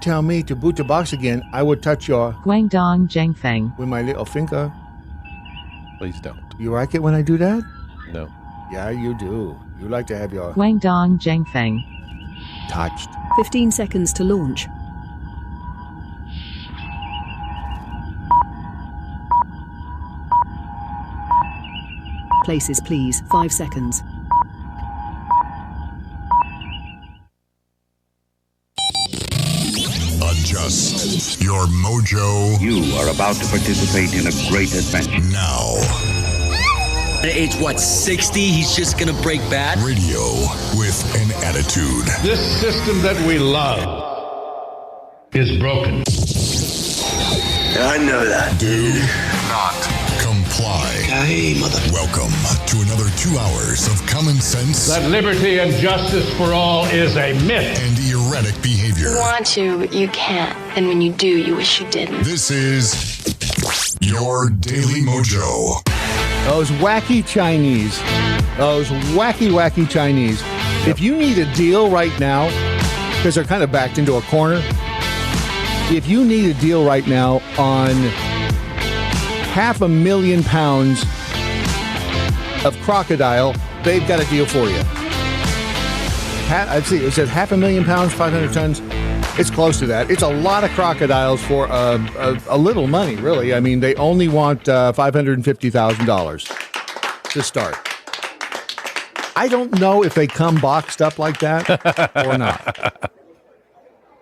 tell me to boot the box again, I would touch your Guangdong Zhangfeng. with my little finger. Please don't. You like it when I do that? No. Yeah, you do. You like to have your Guangdong Zhangfeng. touched. 15 seconds to launch. Places, please. 5 seconds. Adjust your mojo You are about to participate in a great adventure. now. At age, 60, he's just gonna break bad? Radio with an attitude. This system that we love is broken. I know that. Do not comply. Hey, mother. Welcome to another 2 hours of common sense That liberty and justice for all is a myth. and erratic behavior. You want to, but you can't. And when you do, you wish you didn't. This is your Daily Mojo. Those wacky Chinese. Those wacky Chinese. If you need a deal right now, because they're kind of backed into a corner, if you need a deal right now on 500,000 pounds of crocodile, they've got a deal for you. I'd see, it says 500,000 pounds, 500 tons. It's close to that. It's a lot of crocodiles for a little money, really. I mean, they only want $550,000 to start. I don't know if they come boxed up like that or not.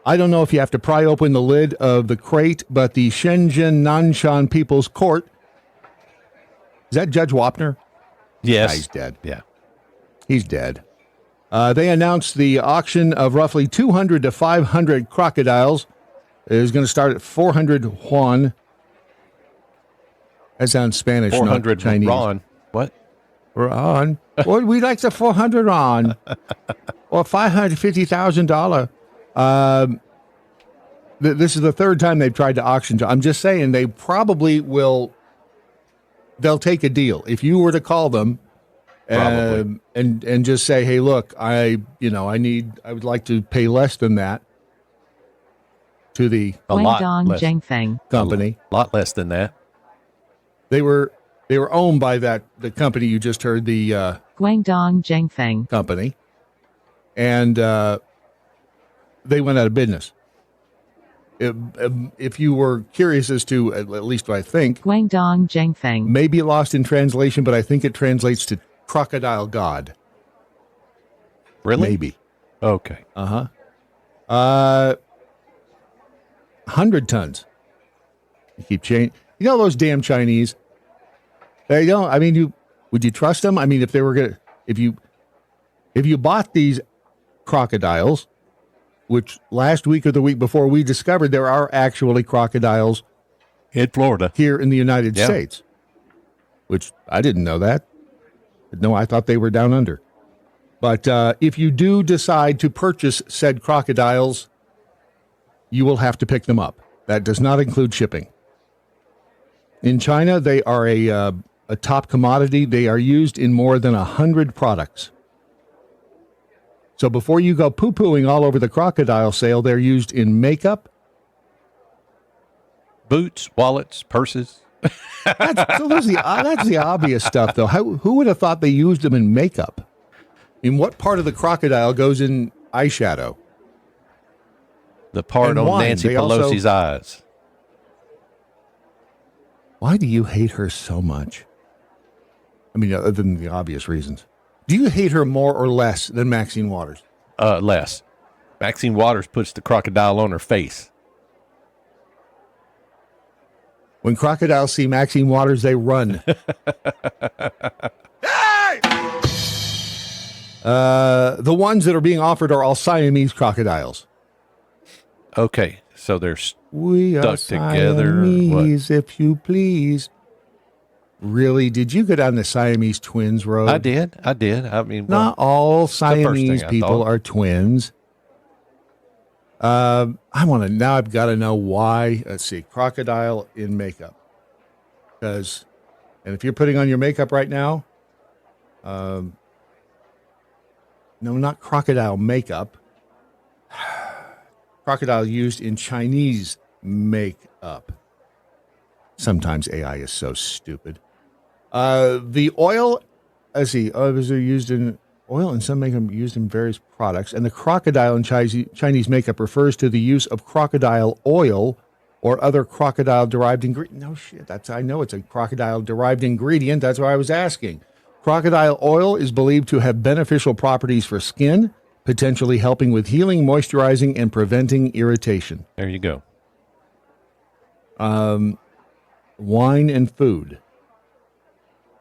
I don't know if you have to pry open the lid of the crate, but the Shenzhen Nanshan People's Court, is that Judge Wapner? Yes. Yeah, he's dead. Yeah. He's dead. They announced the auction of roughly 200 to 500 crocodiles. It is going to start at 400 yuan. That sounds Spanish, 400 not Chinese. Ron. What? Ron. Well, we like the 400 Ron. Or $550,000. This is the third time they've tried to auction. I'm just saying they probably will. They'll take a deal. If you were to call them and just say, hey, look, I would like to pay less than that to the A lot Guangdong less. Zhangfeng. company. A lot less than that. They were owned by the company you just heard, the Guangdong Zhangfeng. company, and they went out of business. If you were curious as to at least what I think, Guangdong Zhangfeng. maybe lost in translation, but I think it translates to crocodile god. Really? Maybe. Okay. 100 tons. You keep changing. You know those damn Chinese. They don't. I mean, would you trust them? I mean, if they were gonna, if you bought these crocodiles, which last week or the week before we discovered there are actually crocodiles In Florida. here in the United Yeah. States, which I didn't know that. No, I thought they were down under. But if you do decide to purchase said crocodiles, you will have to pick them up. That does not include shipping. In China, they are a top commodity. They are used in more than 100 products. So before you go poo-pooing all over the crocodile sale, they're used in makeup. Boots, wallets, purses. That's the obvious stuff, though. Who would have thought they used them in makeup? I mean, what part of the crocodile goes in eyeshadow? The part And on wine. Nancy They also- Pelosi's eyes. Why do you hate her so much? I mean, other than the obvious reasons. Do you hate her more or less than Maxine Waters? Less. Maxine Waters puts the crocodile on her face. When crocodiles see Maxine Waters, they run. The ones that are being offered are all Siamese crocodiles. Okay, so they're We are stuck together. Siamese, if you please. Really? Did you go down the Siamese twins road? I did. I mean, Not all first thing Siamese I people thought. are twins. I've got to know why. Let's see, crocodile in makeup. And if you're putting on your makeup right now, no, not crocodile makeup. crocodile used in Chinese makeup. Sometimes AI is so stupid. The oil, let's see, others are used in oil and some makeup used in various products. And the crocodile in Chinese makeup refers to the use of crocodile oil or other crocodile-derived ingredient. No shit, I know it's a crocodile-derived ingredient. That's why I was asking. Crocodile oil is believed to have beneficial properties for skin, potentially helping with healing, moisturizing, and preventing irritation. There you go. Wine and food.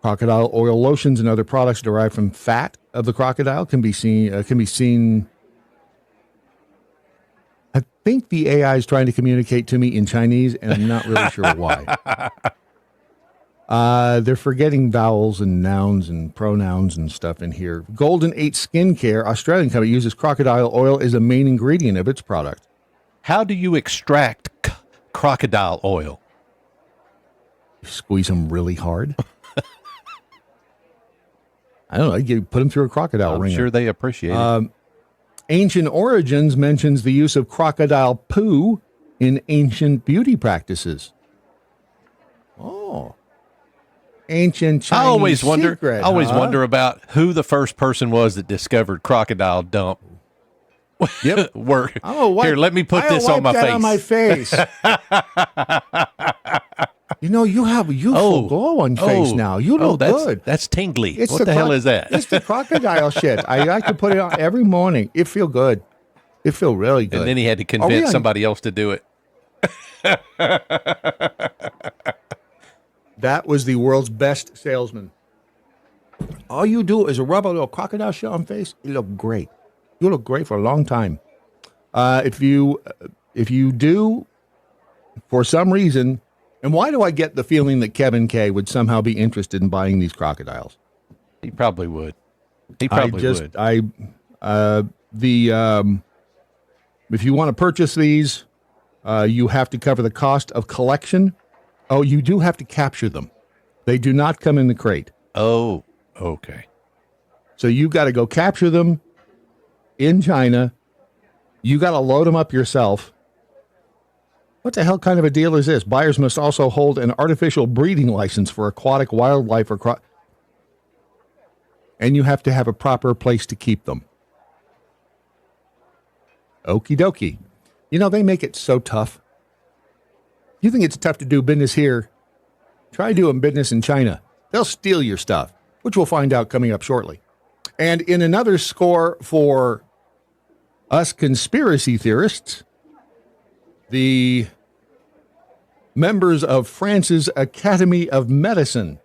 Crocodile oil lotions and other products derived from fat of the crocodile can be seen. I think the AI is trying to communicate to me in Chinese, and I'm not really sure why. They're forgetting vowels and nouns and pronouns and stuff in here. Golden 8 Skincare, Australian company, uses crocodile oil as a main ingredient of its product. How do you extract crocodile oil? You squeeze them really hard. I don't know. You put them through a crocodile ringer. I'm sure they appreciate it. Ancient Origins mentions the use of crocodile poo in ancient beauty practices. Oh. Ancient Chinese I always wonder about who the first person was that discovered crocodile dump. Yep. Here, let me put this on my face. On my face. You know, you have a youthful glow on your face now. You look good. That's tingly. What the hell is that? It's the crocodile shit. I like to put it on every morning. It feel good. It feel really good. And then he had to convince somebody else to do it. That was the world's best salesman. All you do is rub a little crocodile shit on face. You look great. You look great for a long time. If you do, for some reason, and why do I get the feeling that Kevin K would somehow be interested in buying these crocodiles? He probably would. If you want to purchase these, you have to cover the cost of collection. Oh, you do have to capture them. They do not come in the crate. Oh, okay. So you got to go capture them in China. You got to load them up yourself. What the hell kind of a deal is this? Buyers must also hold an artificial breeding license for aquatic wildlife and you have to have a proper place to keep them. Okie dokie. You know, they make it so tough. You think it's tough to do business here? Try doing business in China. They'll steal your stuff, which we'll find out coming up shortly. And in another score for us conspiracy theorists, the members of France's Academy of Medicine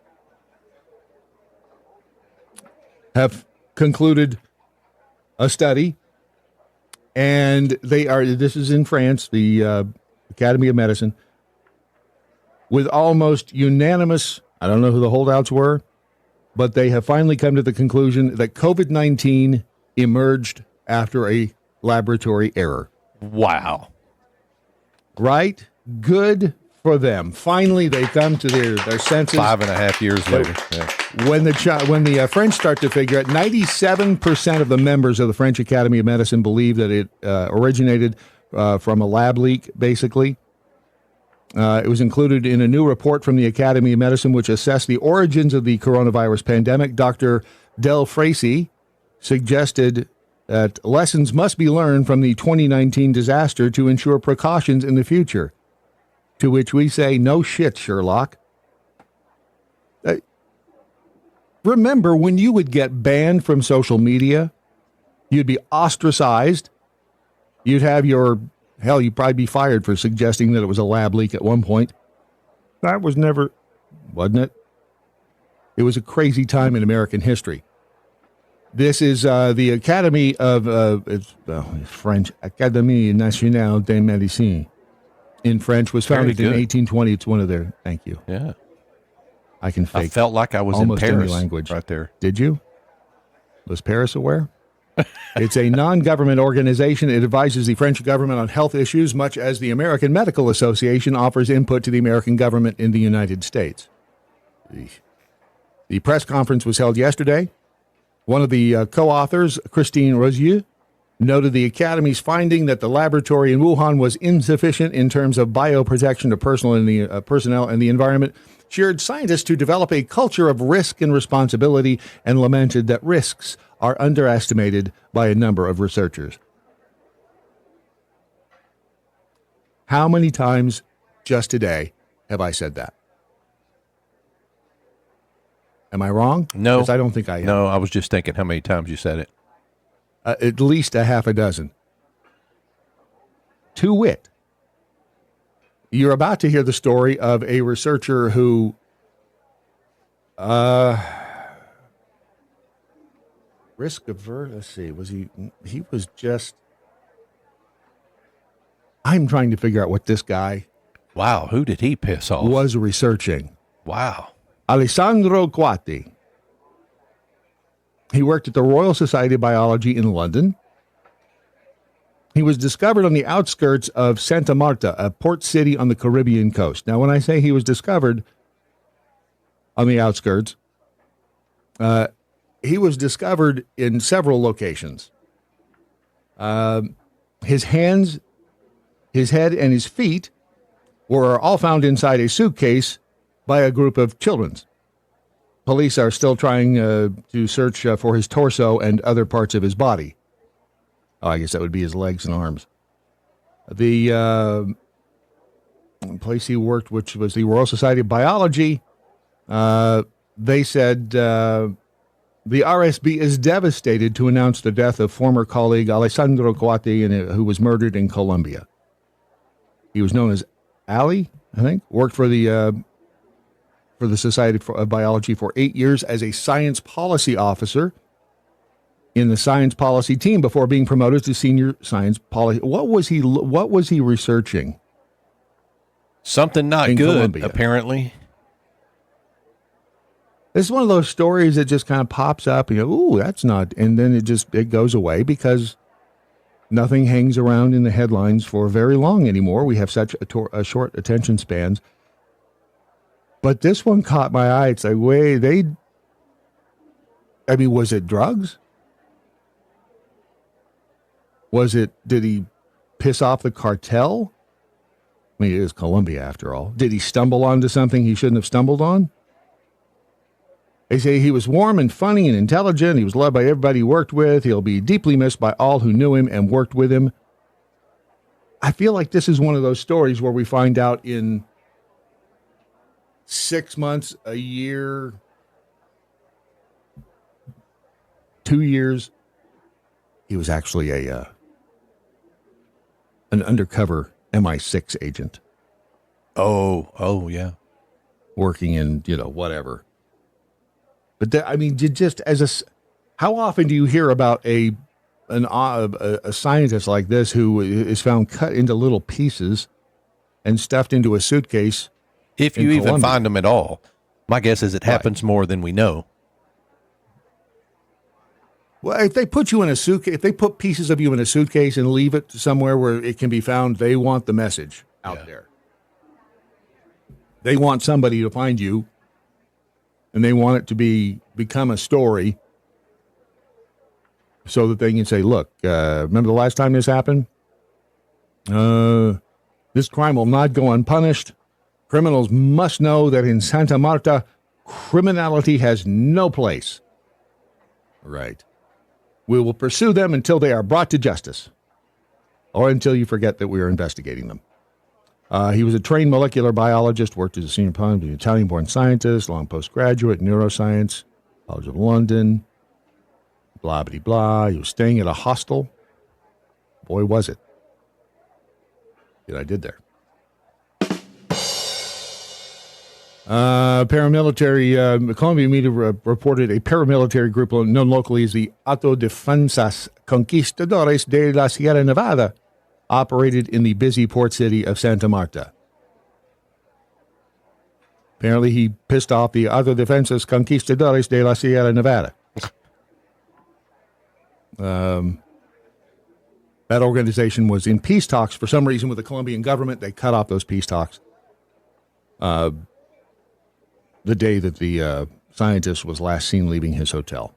have concluded a study, and this is in France, the Academy of Medicine, with almost unanimous, I don't know who the holdouts were, but they have finally come to the conclusion that COVID-19 emerged after a laboratory error. Wow. Right? Good for them. Finally, they come to their senses. 5.5 years later. Yeah. When the French start to figure out, 97% of the members of the French Academy of Medicine believe that it originated from a lab leak, basically. It was included in a new report from the Academy of Medicine, which assessed the origins of the coronavirus pandemic. Dr. Del Fracy suggested that lessons must be learned from the 2019 disaster to ensure precautions in the future. To which we say, no shit, Sherlock. Remember when you would get banned from social media? You'd be ostracized. You'd have you'd probably be fired for suggesting that it was a lab leak at one point. That was never, wasn't it? It was a crazy time in American history. This is the Academy of French Académie Nationale de Médecine. In French, was founded in 1820. It's one of their. Thank you. Yeah, I can fake. I felt like I was almost in Paris any language right there. Did you? Was Paris aware? It's a non-government organization. It advises the French government on health issues, much as the American Medical Association offers input to the American government in the United States. The press conference was held yesterday. One of the co-authors, Christine Rosier, noted the Academy's finding that the laboratory in Wuhan was insufficient in terms of bioprotection of personnel and the environment. She urged scientists to develop a culture of risk and responsibility and lamented that risks are underestimated by a number of researchers. How many times just today have I said that? Am I wrong? No. 'Cause I don't think I am. No, I was just thinking how many times you said it. At least a half a dozen. To wit, you're about to hear the story of a researcher who risk averse. Let's see, he was just, I'm trying to figure out what this guy Wow, who did he piss off? was researching. Wow. Alessandro Guatti. He worked at the Royal Society of Biology in London. He was discovered on the outskirts of Santa Marta, a port city on the Caribbean coast. Now, when I say he was discovered on the outskirts, he was discovered in several locations. His hands, his head, and his feet were all found inside a suitcase by a group of children. Police are still trying to search for his torso and other parts of his body. Oh, I guess that would be his legs and arms. The place he worked, which was the Royal Society of Biology, they said the RSB is devastated to announce the death of former colleague Alessandro Guatti, who was murdered in Colombia. He was known as Ali, I think, worked for the Society of Biology for 8 years as a science policy officer in the science policy team before being promoted to senior science policy. What was he researching? Something not in good, Colombia? apparently. This is one of those stories that just kind of pops up and you go, ooh, that's not, and then it goes away because nothing hangs around in the headlines for very long anymore. We have such a short attention spans. But this one caught my eye. It's like, was it drugs? Did he piss off the cartel? I mean, it is Colombia after all. Did he stumble onto something he shouldn't have stumbled on? They say he was warm and funny and intelligent. He was loved by everybody he worked with. He'll be deeply missed by all who knew him and worked with him. I feel like this is one of those stories where we find out in 6 months, a year, 2 years, he was actually an undercover MI6 agent. Oh, yeah. Working in, whatever. But how often do you hear about a scientist like this who is found cut into little pieces and stuffed into a suitcase? If you even find them at all. My guess is it happens more than we know. Well, if they put you in a suitcase, if they put pieces of you in a suitcase and leave it somewhere where it can be found, they want the message out there. They want somebody to find you, and they want it to become a story so that they can say, look, remember the last time this happened? This crime will not go unpunished. Criminals must know that in Santa Marta, criminality has no place. Right. We will pursue them until they are brought to justice, or until you forget that we are investigating them. He was a trained molecular biologist, worked as a senior an Italian-born scientist, long postgraduate, neuroscience, College of London, blah, blah, blah. He was staying at a hostel. Boy, was it. What I did there. Paramilitary, Colombian media reported a paramilitary group known locally as the Autodefensas Conquistadores de la Sierra Nevada operated in the busy port city of Santa Marta. Apparently he pissed off the Autodefensas Conquistadores de la Sierra Nevada. That organization was in peace talks for some reason with the Colombian government. They cut off those peace talks the day that the scientist was last seen leaving his hotel.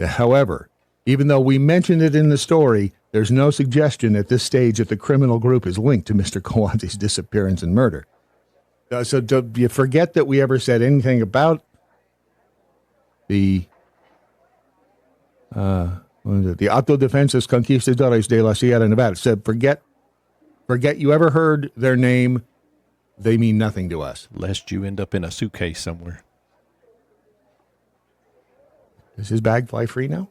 However, Even though we mentioned it in the story, there's no suggestion at this stage that the criminal group is linked to Mr. Kawanzi's disappearance and murder. So do you forget that we ever said anything about the Autodefensas Conquistadores de la Sierra Nevada? Said forget you ever heard their name. They mean nothing to us. Lest you end up in a suitcase somewhere. Is his bag fly free now?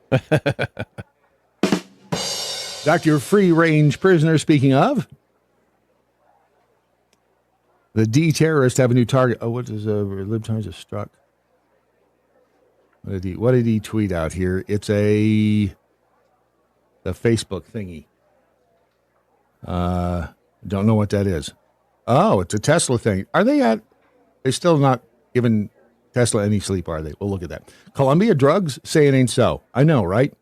Dr. Free Range Prisoner, speaking of, the D terrorists have a new target. Oh, what is libtards have struck? What did he tweet out here? It's the Facebook thingy. Don't know what that is. Oh, it's a Tesla thing. They're still not giving Tesla any sleep, are they? We'll look at that. Columbia Drugs say it ain't so. I know, right?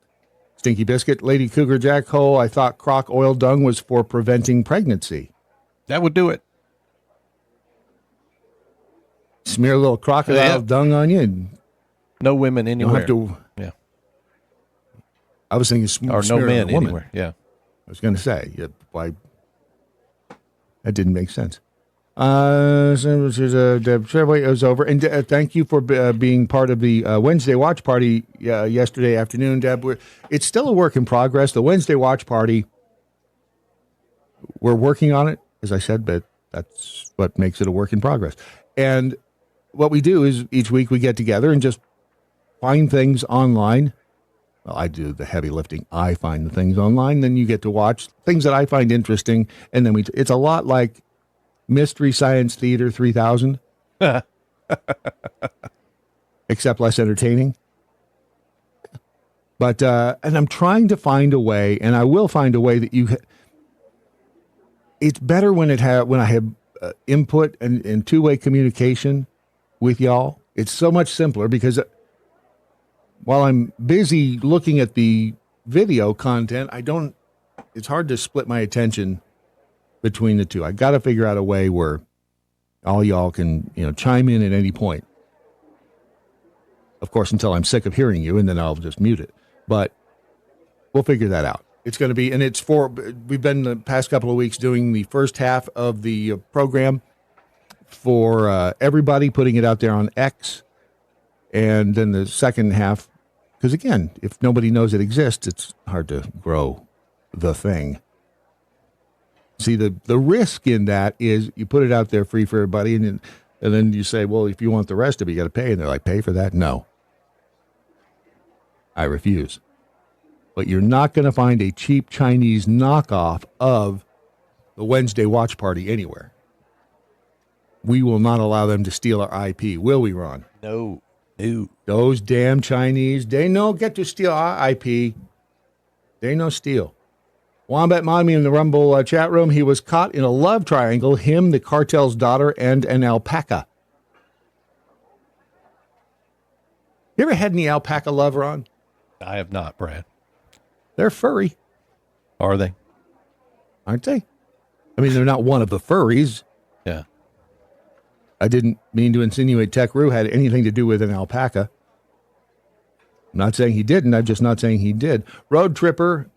Stinky Biscuit, Lady Cougar Jack Hole. I thought croc oil dung was for preventing pregnancy. That would do it. Smear a little crocodile dung on you. And no women anywhere. Yeah. I was thinking or no men anywhere. Yeah. I was going to say, why? That didn't make sense. Deb Trevway is over. And thank you for being part of the Wednesday watch party yesterday afternoon, Deb. It's still a work in progress. The Wednesday watch party, we're working on it, as I said, but that's what makes it a work in progress. And what we do is each week we get together and just find things online. Well, I do the heavy lifting. I find the things online. Then you get to watch things that I find interesting. And then it's a lot like Mystery Science Theater 3000, except less entertaining. But, and I'm trying to find a way, and I will find a way that it's better when I have input and two-way communication with y'all. It's so much simpler because while I'm busy looking at the video content, it's hard to split my attention between the two. I got to figure out a way where all y'all can, chime in at any point. Of course, until I'm sick of hearing you, and then I'll just mute it. But we'll figure that out. It's going to be, and we've been the past couple of weeks doing the first half of the program for everybody, putting it out there on X. And then the second half, because again, if nobody knows it exists, it's hard to grow the thing. See, the risk in that is you put it out there free for everybody, and then you say, well, if you want the rest of it, you got to pay. And they're like, pay for that? No. I refuse. But you're not going to find a cheap Chinese knockoff of the Wednesday watch party anywhere. We will not allow them to steal our IP, will we, Ron? No. Those damn Chinese, they no get to steal our IP. They no steal. Wombat Mommy in the Rumble chat room. He was caught in a love triangle, him, the cartel's daughter, and an alpaca. You ever had any alpaca love, Ron? I have not, Brad. They're furry. Are they? Aren't they? I mean, they're not one of the furries. Yeah. I didn't mean to insinuate Tech Roo had anything to do with an alpaca. I'm not saying he didn't. I'm just not saying he did. Road Tripper,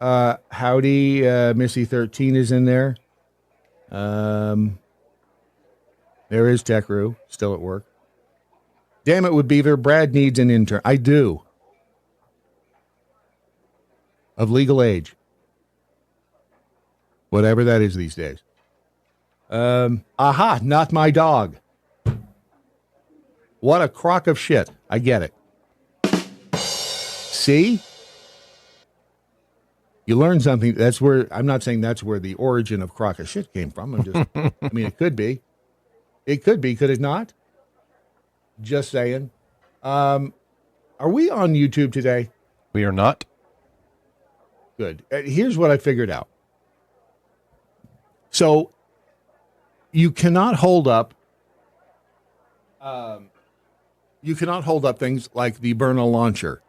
howdy. Missy 13 is in there. There is Tech Roo, still at work. Damn it with Beaver. Brad needs an intern. I do. Of legal age. Whatever that is these days. Aha, not my dog. What a crock of shit. I get it. See? You learn something. That's where, I'm not saying that's where the origin of crock of shit came from. I mean, it could be. It could be. Could it not? Just saying. Are we on YouTube today? We are not. Good. Here's what I figured out. So you cannot hold up things like the Bernal launcher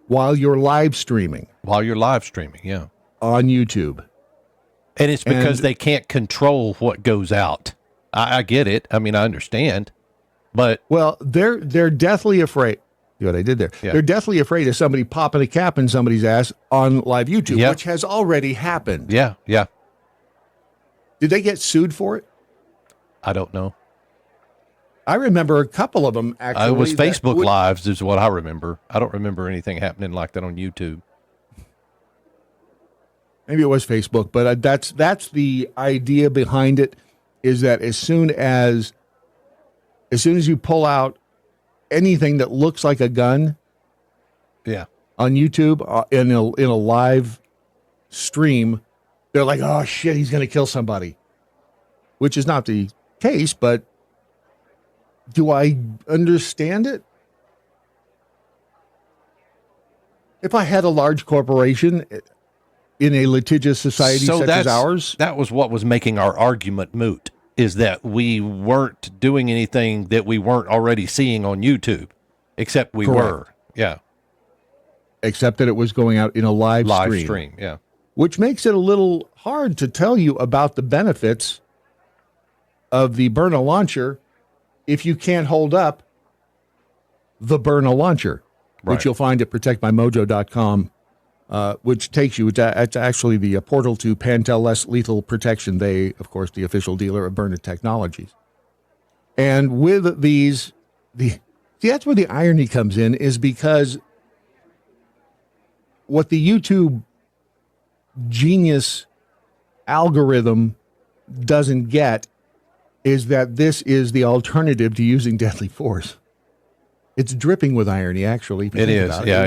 while you're live streaming. Yeah. On YouTube. And it's because they can't control what goes out. I get it. I mean, I understand. But well, they're deathly afraid. See what I did there? Yeah. They're deathly afraid of somebody popping a cap in somebody's ass on live YouTube, Yep. which has already happened. Yeah, yeah. Did they get sued for it? I don't know. I remember a couple of them actually. It was Facebook Lives is what I remember. I don't remember anything happening like that on YouTube. Maybe it was Facebook, but that's the idea behind it, is that as soon as you pull out anything that looks like a gun, Yeah. on YouTube in a live stream, they're like, "Oh shit, he's going to kill somebody," which is not the case. But do I understand it? If I had a large corporation in a litigious society such as ours, that was what was making our argument moot, is that we weren't doing anything that we weren't already seeing on YouTube, except we Correct. were. Yeah. except that it was going out in a live stream. Yeah. Which makes it a little hard to tell you about the benefits of the Berna launcher if you can't hold up the Berna launcher, Right. which you'll find at protectmymojo.com, which takes you, it's actually the portal to Pantel Less Lethal Protection. They, of course, the official dealer of Berna Technologies. And with these, see, that's where the irony comes in, is because what the YouTube genius algorithm doesn't get is that this is the alternative to using deadly force. It's dripping with irony, actually. If you It think is, about yeah,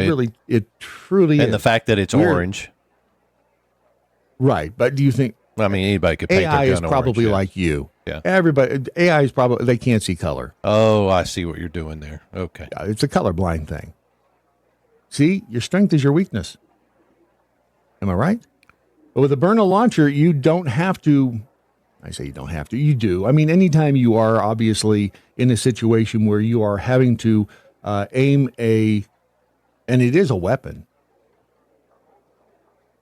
it truly is. And the fact that it's orange. Right, but do you think I mean, anybody could paint AI their is gun probably orange, yeah. like you? Yeah. Everybody, AI is probably, they can't see color. Oh, I see what you're doing there. Okay. Yeah, it's a colorblind thing. See, your strength is your weakness. Am I right? But with a Berna launcher, you don't have to. I say you don't have to. You do. I mean, anytime you are obviously in a situation where you are having to aim and it is a weapon.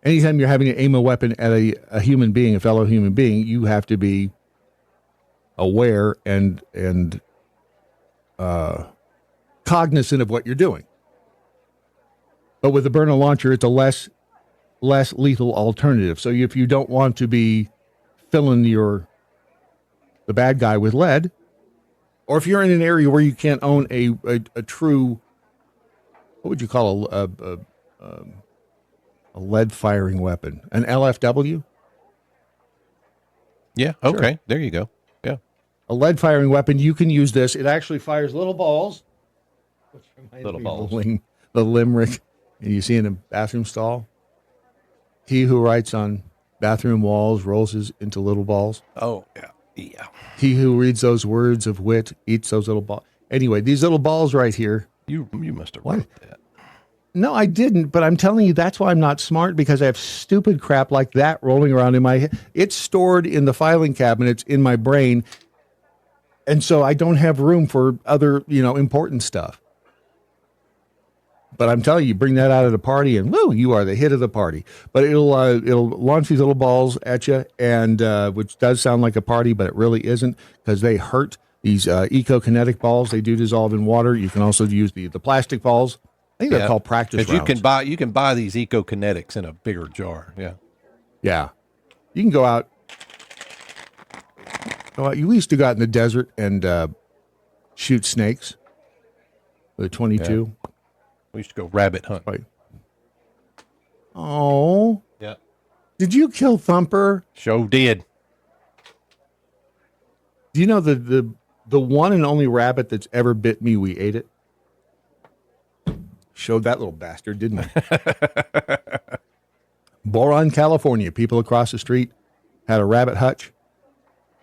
Anytime you're having to aim a weapon at a human being, a fellow human being, you have to be aware and cognizant of what you're doing. But with the Berna launcher, it's a less lethal alternative. So if you don't want to be filling the bad guy with lead, or if you're in an area where you can't own a true, what would you call a lead firing weapon, an LFW? Yeah. Okay. Sure. There you go. Yeah. A lead firing weapon, you can use this. It actually fires little balls. Which reminds Little me of balls. the limerick you see in a bathroom stall. He who writes on bathroom walls rolls into little balls. Oh, yeah. Yeah. He who reads those words of wit eats those little balls. Anyway, these little balls right here. You must have What? wrote that. No, I didn't, but I'm telling you, that's why I'm not smart, because I have stupid crap like that rolling around in my head. It's stored in the filing cabinets in my brain, and so I don't have room for other, important stuff. But I'm telling you, bring that out at a party, and woo, you are the hit of the party. But it'll launch these little balls at you, and which does sound like a party, but it really isn't, because they hurt. These eco-kinetic balls, they do dissolve in water. You can also use the plastic balls. I think they're called practice rounds. You can buy these eco-kinetics in a bigger jar. Yeah. Yeah. You can go out. You used to go out in the desert and shoot snakes with a 22. Yeah. We used to go rabbit hunt. Right. Oh. Yeah. Did you kill Thumper? Show did. Do you know the one and only rabbit that's ever bit me, we ate it? Showed that little bastard, didn't we? Boron, California. People across the street had a rabbit hutch.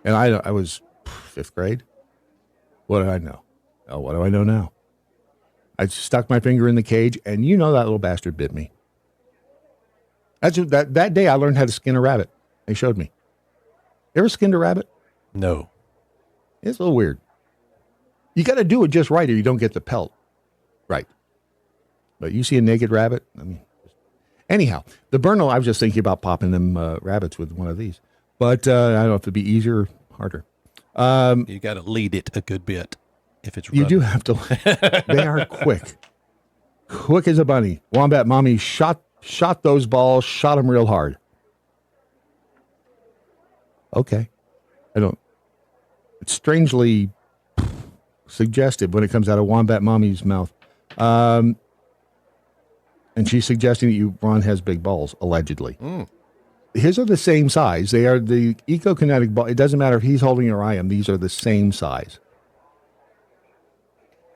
And I was 5th grade. What did I know? Oh, what do I know now? I stuck my finger in the cage, and that little bastard bit me. That day I learned how to skin a rabbit. They showed me. You ever skinned a rabbit? No. It's a little weird. You got to do it just right, or you don't get the pelt right. But you see a naked rabbit? Anyhow, the Berna, I was just thinking about popping them rabbits with one of these. But I don't know if it'd be easier or harder. You got to lead it a good bit if it's running. You do have to. They are quick. quick as a bunny. Wombat mommy shot those balls, shot them real hard. Okay. It's strangely suggestive when it comes out of Wombat mommy's mouth. And she's suggesting that Ron has big balls, allegedly. His are the same size. They are the eco-kinetic ball. It doesn't matter if he's holding or I am. These are the same size.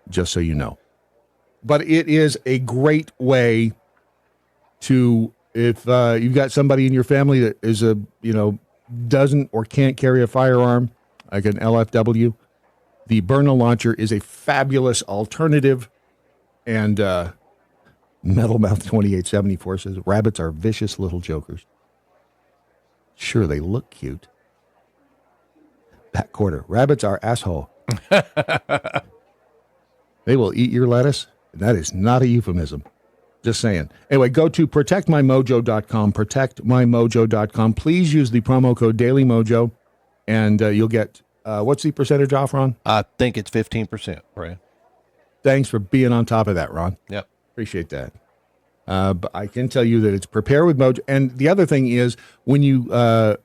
Just so you know. But it is a great way to, if you've got somebody in your family that is doesn't or can't carry a firearm, like an LFW, the Byrna launcher is a fabulous alternative. And Metal Mouth 2874 says, rabbits are vicious little jokers. Sure, they look cute. Back quarter. Rabbits are asshole. They will eat your lettuce. That is not a euphemism. Just saying. Anyway, go to protectmymojo.com, protectmymojo.com. Please use the promo code Daily MoJo, and you'll get, what's the percentage off, Ron? I think it's 15%, Brad. Thanks for being on top of that, Ron. Yep. Appreciate that. But I can tell you that it's Prepare with Mojo. And the other thing is when you... 10%.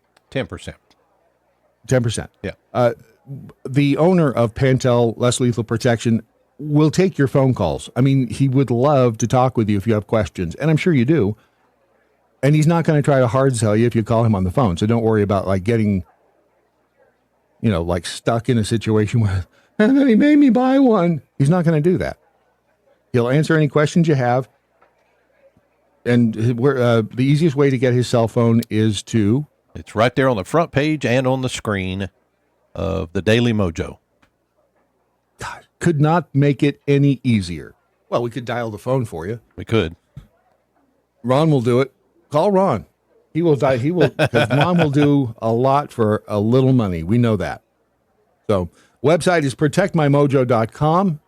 10%. Yeah. The owner of Pantel Less Lethal Protection will take your phone calls. I mean, he would love to talk with you if you have questions, and I'm sure you do. And he's not going to try to hard sell you if you call him on the phone. So don't worry about like getting, like stuck in a situation where, and then he made me buy one. He's not going to do that. He'll answer any questions you have. And the easiest way to get his cell phone is to... It's right there on the front page and on the screen of the Daily MoJo. God, could not make it any easier. Well, we could dial the phone for you. We could. Ron will do it. Call Ron. He will die. He will, because Ron will do a lot for a little money. We know that. So, website is protectmymojo.com.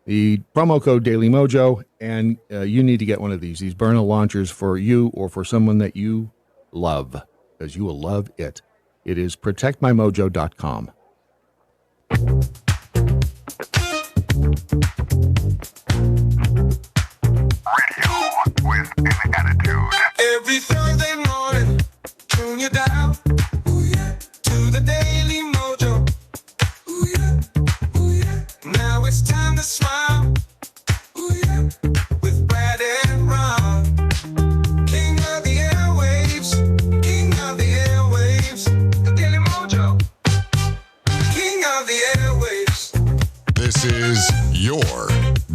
The promo code Daily MoJo, and you need to get one of these Byrna launchers for you or for someone that you love, because you will love it. It is protectmymojo.com. Radio with an attitude. Every Thursday morning, tune you down. Ooh, yeah. To the Daily MoJo. Ooh, yeah. Ooh, yeah. Now it's time to smile. Ooh, yeah. With Brad and Ron. King of the airwaves. King of the airwaves. The Daily MoJo. King of the airwaves. This is your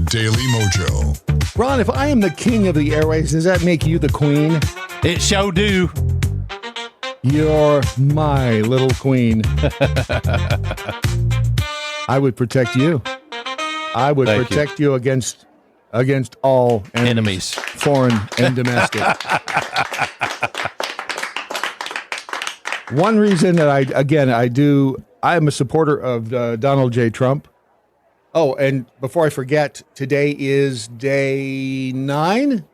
Daily MoJo. Ron, if I am the king of the airways, does that make you the queen? It sure do. You're my little queen. I would protect you. I would protect you against all enemies, foreign and domestic. One reason that I am a supporter of Donald J. Trump. Oh, and before I forget, today is day 9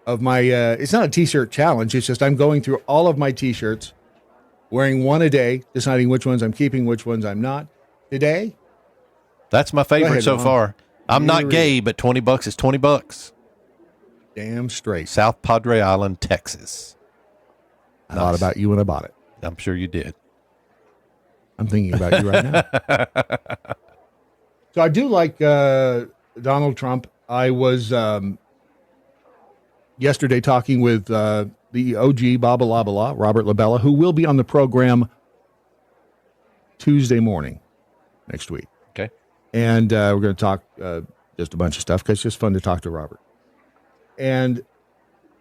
of my, it's not a t-shirt challenge. It's just I'm going through all of my t-shirts, wearing one a day, deciding which ones I'm keeping, which ones I'm not. Today? That's my favorite so far. I'm not gay, but $20 is $20. Damn straight. South Padre Island, Texas. I thought about you when I bought it. I'm sure you did. I'm thinking about you right now. So I do like Donald Trump. I was yesterday talking with the OG Baba Labala, Robert Labella, who will be on the program Tuesday morning next week. Okay. And we're going to talk just a bunch of stuff because it's just fun to talk to Robert. And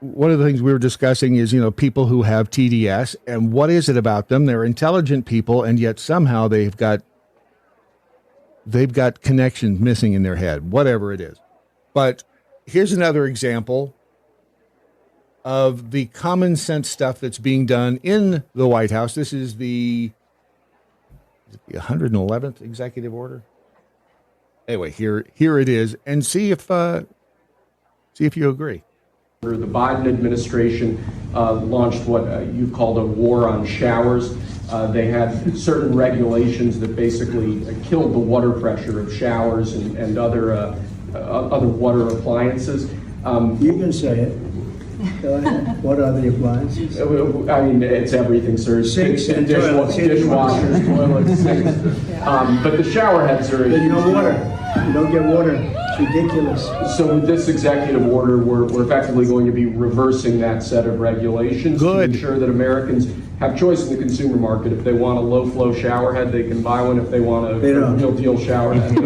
one of the things we were discussing is, people who have TDS and what is it about them? They're intelligent people, and yet somehow they've got connections missing in their head, whatever it is. But here's another example of the common sense stuff that's being done in the White House. This is the 111th executive order. Anyway, here it is, and see if you agree. The Biden administration launched what you called a war on showers. They had certain regulations that basically killed the water pressure of showers and other other water appliances. You can say it. Go ahead. What are the appliances? I mean, it's everything, sir. Sinks and toilets. Dishwashers, toilets, sinks. But the shower heads are... There's no water. You don't get water. It's ridiculous. So with this executive order, we're effectively going to be reversing that set of regulations to ensure that Americans have choice in the consumer market. If they want a low-flow shower head, they can buy one. If they want a real deal shower head,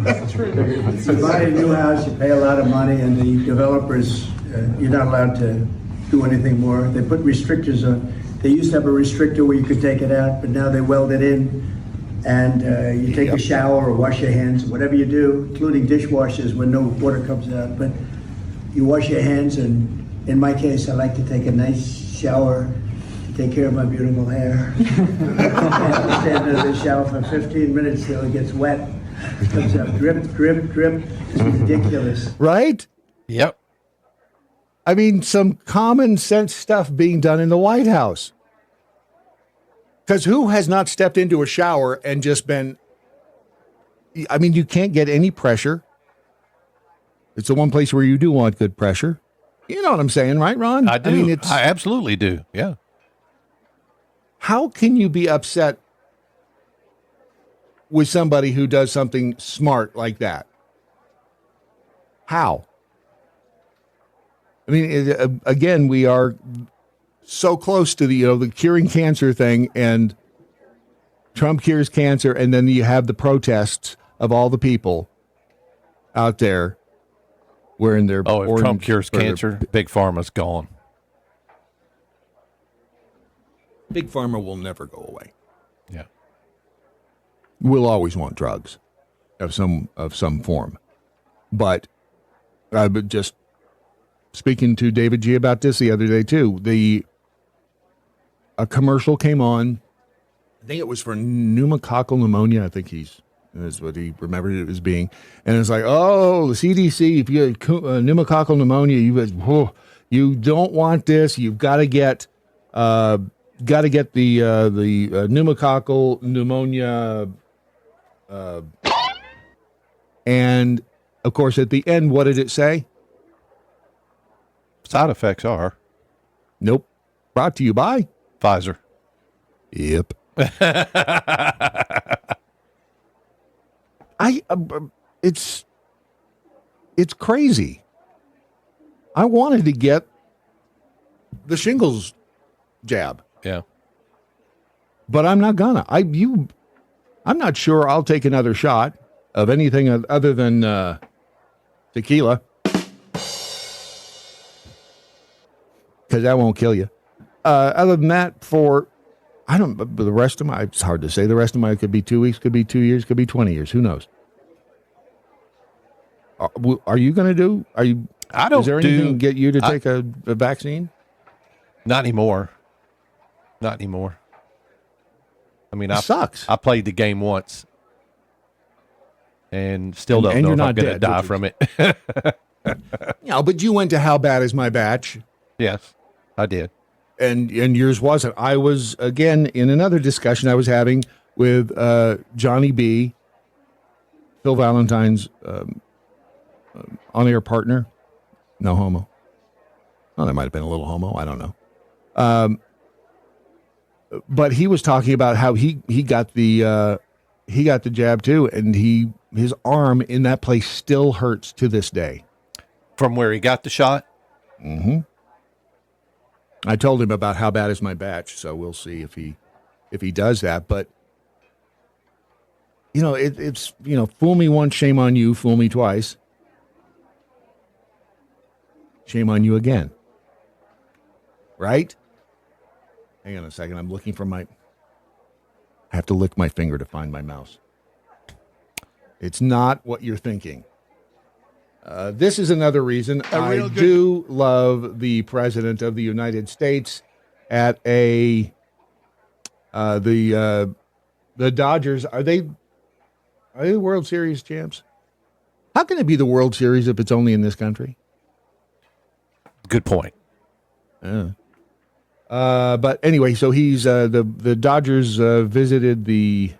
that's true. If you buy a new house, you pay a lot of money, and the developers, you're not allowed to do anything more. They put restrictors on. They used to have a restrictor where you could take it out, but now they weld it in. And you take a shower or wash your hands, whatever you do, including dishwashers when no water comes out. But you wash your hands, and in my case, I like to take a nice shower to take care of my beautiful hair. I have to stand under the shower for 15 minutes till it gets wet. It comes up drip, drip, drip. It's ridiculous. Right? Yep. I mean, some common sense stuff being done in the White House. Because who has not stepped into a shower and just been, I mean, you can't get any pressure. It's the one place where you do want good pressure. You know what I'm saying, right, Ron? I do. I mean, I absolutely do. Yeah. How can you be upset with somebody who does something smart like that? How? I mean, again, we are so close to the curing cancer thing, and Trump cures cancer, and then you have the protests of all the people out there wearing their if Trump cures cancer, Big Pharma's gone. Big Pharma will never go away. Yeah. We'll always want drugs of some form. But just speaking to David G about this the other day too, a commercial came on. I think it was for pneumococcal pneumonia. I think is what he remembered it as being. And it's like, oh, the CDC, if you have pneumococcal pneumonia, you don't want this. You've got to get the pneumococcal pneumonia. And of course, at the end, what did it say? Side effects are. Nope. Brought to you by Pfizer. Yep. It's crazy. I wanted to get the shingles jab. Yeah. But I'm not gonna. I'm not sure I'll take another shot of anything other than tequila. Because that won't kill you. Other than that, the rest of my, it's hard to say. The rest of my could be 2 weeks, could be 2 years, could be 20 years. Who knows? Are you going to do? I don't. Is there anything to get you to take a vaccine? Not anymore. Not anymore. I mean, it sucks. I played the game once, and still don't know if I'm going to die from it. Yeah, but you went to How Bad Is My Batch? Yes, I did. And yours wasn't. I was, again, in another discussion I was having with Johnny B., Phil Valentine's on-air partner. No homo. Oh, there might have been a little homo. I don't know. But he was talking about how he got the jab too, and his arm in that place still hurts to this day. From where he got the shot? Mm-hmm. I told him about How Bad Is My Batch, so we'll see if he does that. But it's fool me once, shame on you. Fool me twice, shame on you again. Right? Hang on a second. I'm looking for I have to lick my finger to find my mouse. It's not what you're thinking. This is another reason I do love the President of the United States at the Dodgers. Are they World Series champs? How can it be the World Series if it's only in this country? Good point. But anyway, so he's the Dodgers visited the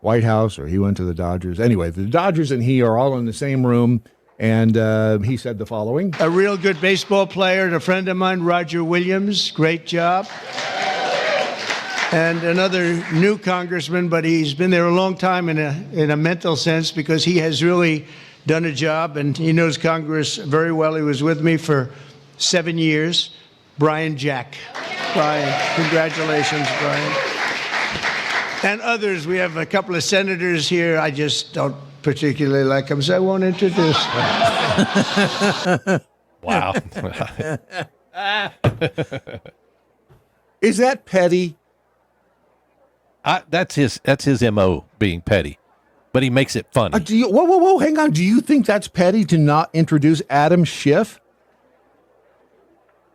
White House or he went to the Dodgers. Anyway, the Dodgers and he are all in the same room, and he said the following. A real good baseball player and a friend of mine, Roger Williams. Great job. And another new congressman, but he's been there a long time in a mental sense because he has really done a job and he knows Congress very well. He was with me for 7 years. Brian Jack. Brian, congratulations, Brian. And others, we have a couple of senators here. I just don't particularly like them, so I won't introduce them. Wow. Is that petty? That's his MO, being petty, but he makes it funny. Whoa, hang on. Do you think that's petty to not introduce Adam Schiff?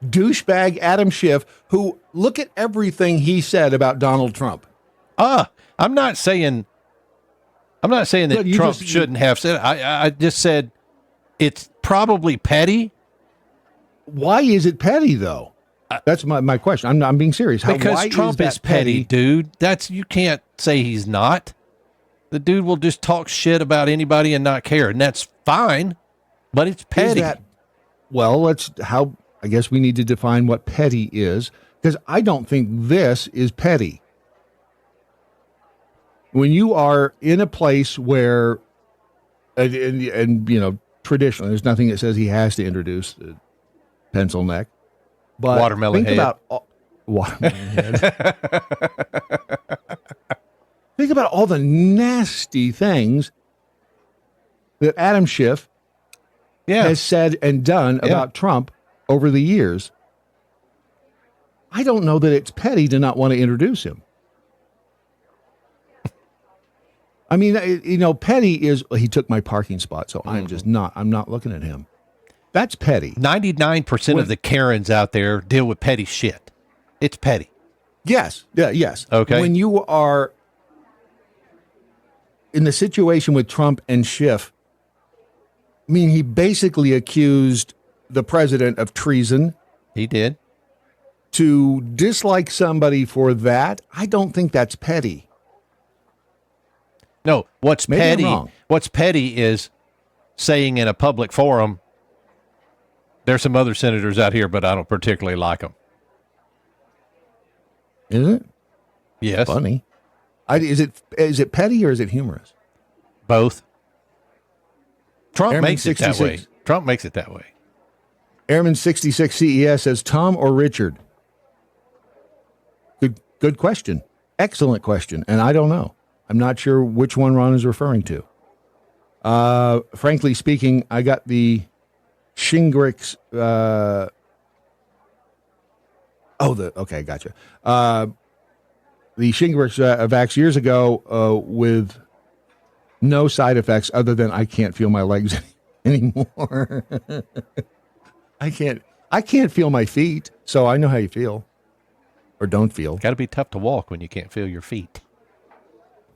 Douchebag Adam Schiff, who, look at everything he said about Donald Trump. I'm not saying that Trump shouldn't have said it. I just said it's probably petty. Why is it petty, though? That's my question. I'm being serious. Because Trump is petty, dude. You can't say he's not. The dude will just talk shit about anybody and not care, and that's fine, but it's petty. I guess we need to define what petty is, because I don't think this is petty. When you are in a place where, and you know, traditionally, there's nothing that says he has to introduce the pencil neck. But watermelon think head. About watermelon head. Think about all the nasty things that Adam Schiff has said and done about Trump over the years. I don't know that it's petty to not want to introduce him. I mean, you know, petty is, he took my parking spot, so I'm not looking at him. That's petty. 99% of the Karens out there deal with petty shit. It's petty. Yes. Yeah, yes. Okay. When you are in the situation with Trump and Schiff, I mean, he basically accused the president of treason. He did. To dislike somebody for that, I don't think that's petty. No, what's Maybe I'm petty? wrong. What's petty is saying in a public forum, "There's some other senators out here, but I don't particularly like them." Is it? Yes. Funny. Is it petty or is it humorous? Both. Trump Airman makes it that 66. way. Trump makes it that way. Airman 66 CES says, Tom or Richard? Good question. Excellent question. And I don't know. I'm not sure which one Ron is referring to. Frankly speaking, I got the Shingrix. Okay, gotcha. The Shingrix vax years ago with no side effects other than I can't feel my legs anymore. I can't feel my feet, so I know how you feel or don't feel. Got to be tough to walk when you can't feel your feet.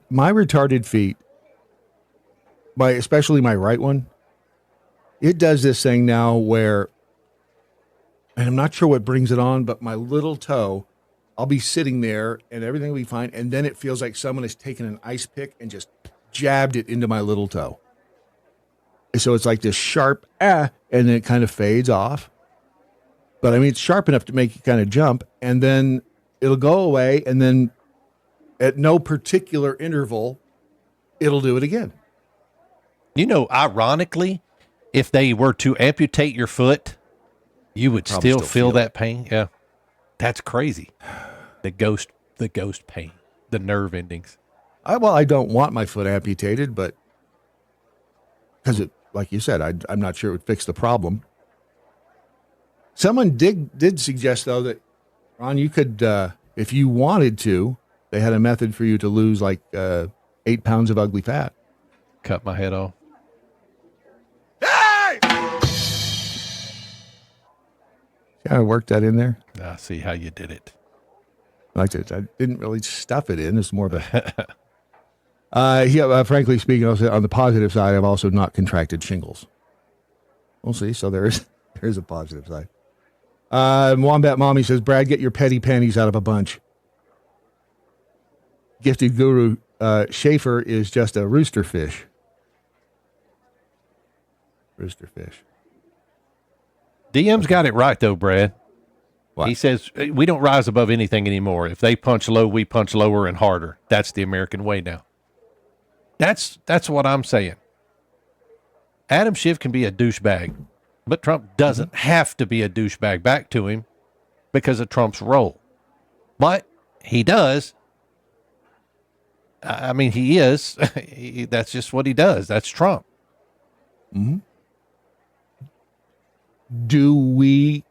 My retarded feet, especially my right one, it does this thing now where, and I'm not sure what brings it on, but my little toe, I'll be sitting there and everything will be fine, and then it feels like someone has taken an ice pick and just jabbed it into my little toe. So it's like this sharp, and then it kind of fades off. But I mean, it's sharp enough to make you kind of jump, and then it'll go away, and then at no particular interval, it'll do it again. You know, ironically, if they were to amputate your foot, you would still feel that pain. Yeah. That's crazy. The ghost pain, the nerve endings. I don't want my foot amputated, but because it, like you said, I'm not sure it would fix the problem. Someone did suggest, though, that, Ron, you could, if you wanted to, they had a method for you to lose like 8 pounds of ugly fat. Cut my head off. Hey! Yeah, I worked that in there. I see how you did it. I didn't really stuff it in. It's more of a... frankly speaking, also, on the positive side, I've also not contracted shingles. We'll see. So there's a positive side. Wombat Mommy says, Brad, get your petty panties out of a bunch. Gifted Guru Schaefer is just a rooster fish. Rooster fish. DM's got it right, though, Brad. What? He says, we don't rise above anything anymore. If they punch low, we punch lower and harder. That's the American way now. That's what I'm saying. Adam Schiff can be a douchebag, but Trump doesn't have to be a douchebag back to him because of Trump's role. But he does. I mean, he is. That's just what he does. That's Trump. Mm-hmm.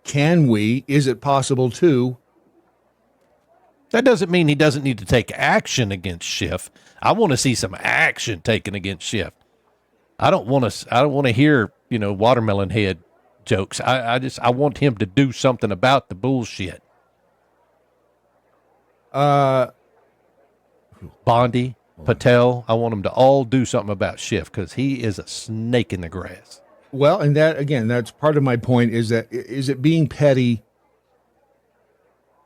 Can we, is it possible to? That doesn't mean he doesn't need to take action against Schiff. I want to see some action taken against Schiff. I don't want to hear, watermelon head jokes. I want him to do something about the bullshit. Bondi, Patel, I want them to all do something about Schiff because he is a snake in the grass. Well, and that, again, that's part of my point is it being petty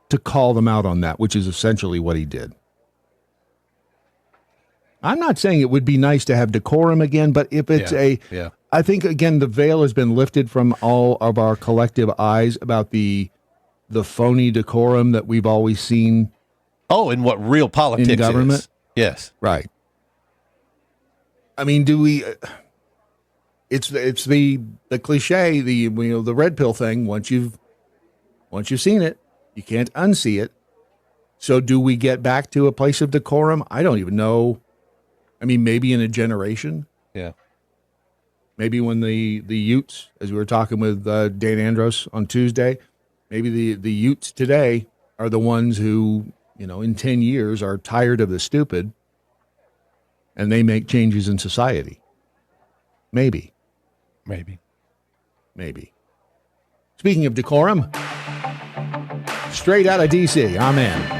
to call them out on that, which is essentially what he did. I'm not saying it would be nice to have decorum again, but if it's I think, again, the veil has been lifted from all of our collective eyes about the phony decorum that we've always seen. Oh, and what real politics in government is. Yes. Right. I mean, do we... It's the cliche, the red pill thing. Once you've seen it, you can't unsee it. So do we get back to a place of decorum? I don't even know. I mean, maybe in a generation. Yeah. Maybe when the Utes, as we were talking with Dan Andros on Tuesday, maybe the Utes today are the ones who, in 10 years are tired of the stupid and they make changes in society. Maybe. Speaking of decorum, straight out of D.C., amen.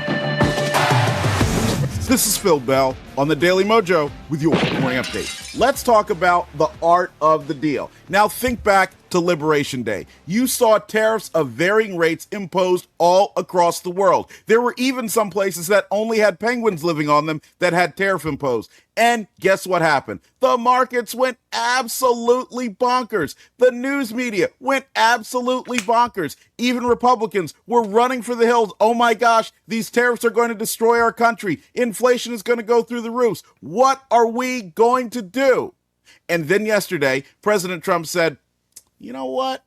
This is Phil Bell on the Daily MoJo with your morning update. Let's talk about the art of the deal. Now think back to Liberation Day. You saw tariffs of varying rates imposed all across the world. There were even some places that only had penguins living on them that had tariff imposed. And guess what happened? The markets went absolutely bonkers. The news media went absolutely bonkers. Even Republicans were running for the hills. Oh my gosh, these tariffs are going to destroy our country. Inflation is going to go through the roofs. What are we going to do? And then yesterday, President Trump said, you know what?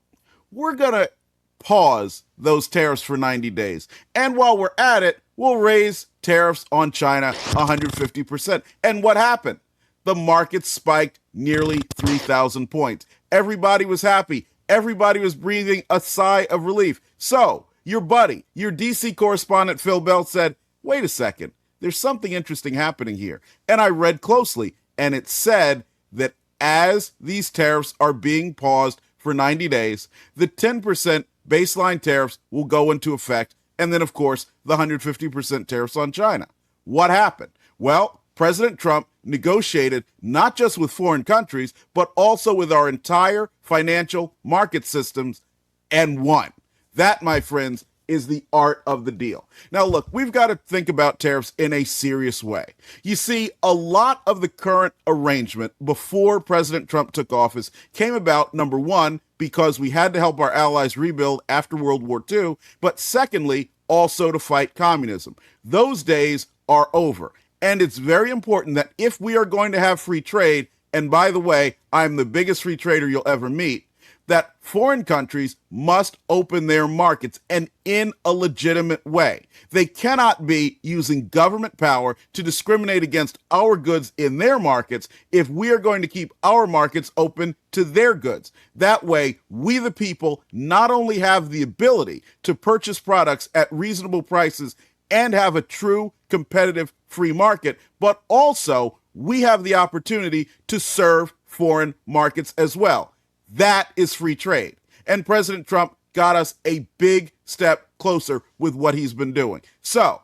We're going to pause those tariffs for 90 days. And while we're at it, we'll raise tariffs on China 150%. And what happened? The market spiked nearly 3,000 points. Everybody was happy. Everybody was breathing a sigh of relief. So your buddy, your DC correspondent, Phil Bell, said, wait a second, there's something interesting happening here. And I read closely, and it said that as these tariffs are being paused for 90 days, the 10% baseline tariffs will go into effect. And then, of course, the 150% tariffs on China. What happened? Well, President Trump negotiated not just with foreign countries, but also with our entire financial market systems and won. That, my friends, is the art of the deal. Now, look, we've got to think about tariffs in a serious way. You see, a lot of the current arrangement before President Trump took office came about, number one, because we had to help our allies rebuild after World War II, but secondly, also to fight communism. Those days are over. And it's very important that if we are going to have free trade, and by the way, I'm the biggest free trader you'll ever meet, that foreign countries must open their markets and in a legitimate way. They cannot be using government power to discriminate against our goods in their markets if we are going to keep our markets open to their goods. That way, we the people not only have the ability to purchase products at reasonable prices and have a true competitive free market, but also we have the opportunity to serve foreign markets as well. That is free trade. And President Trump got us a big step closer with what he's been doing. So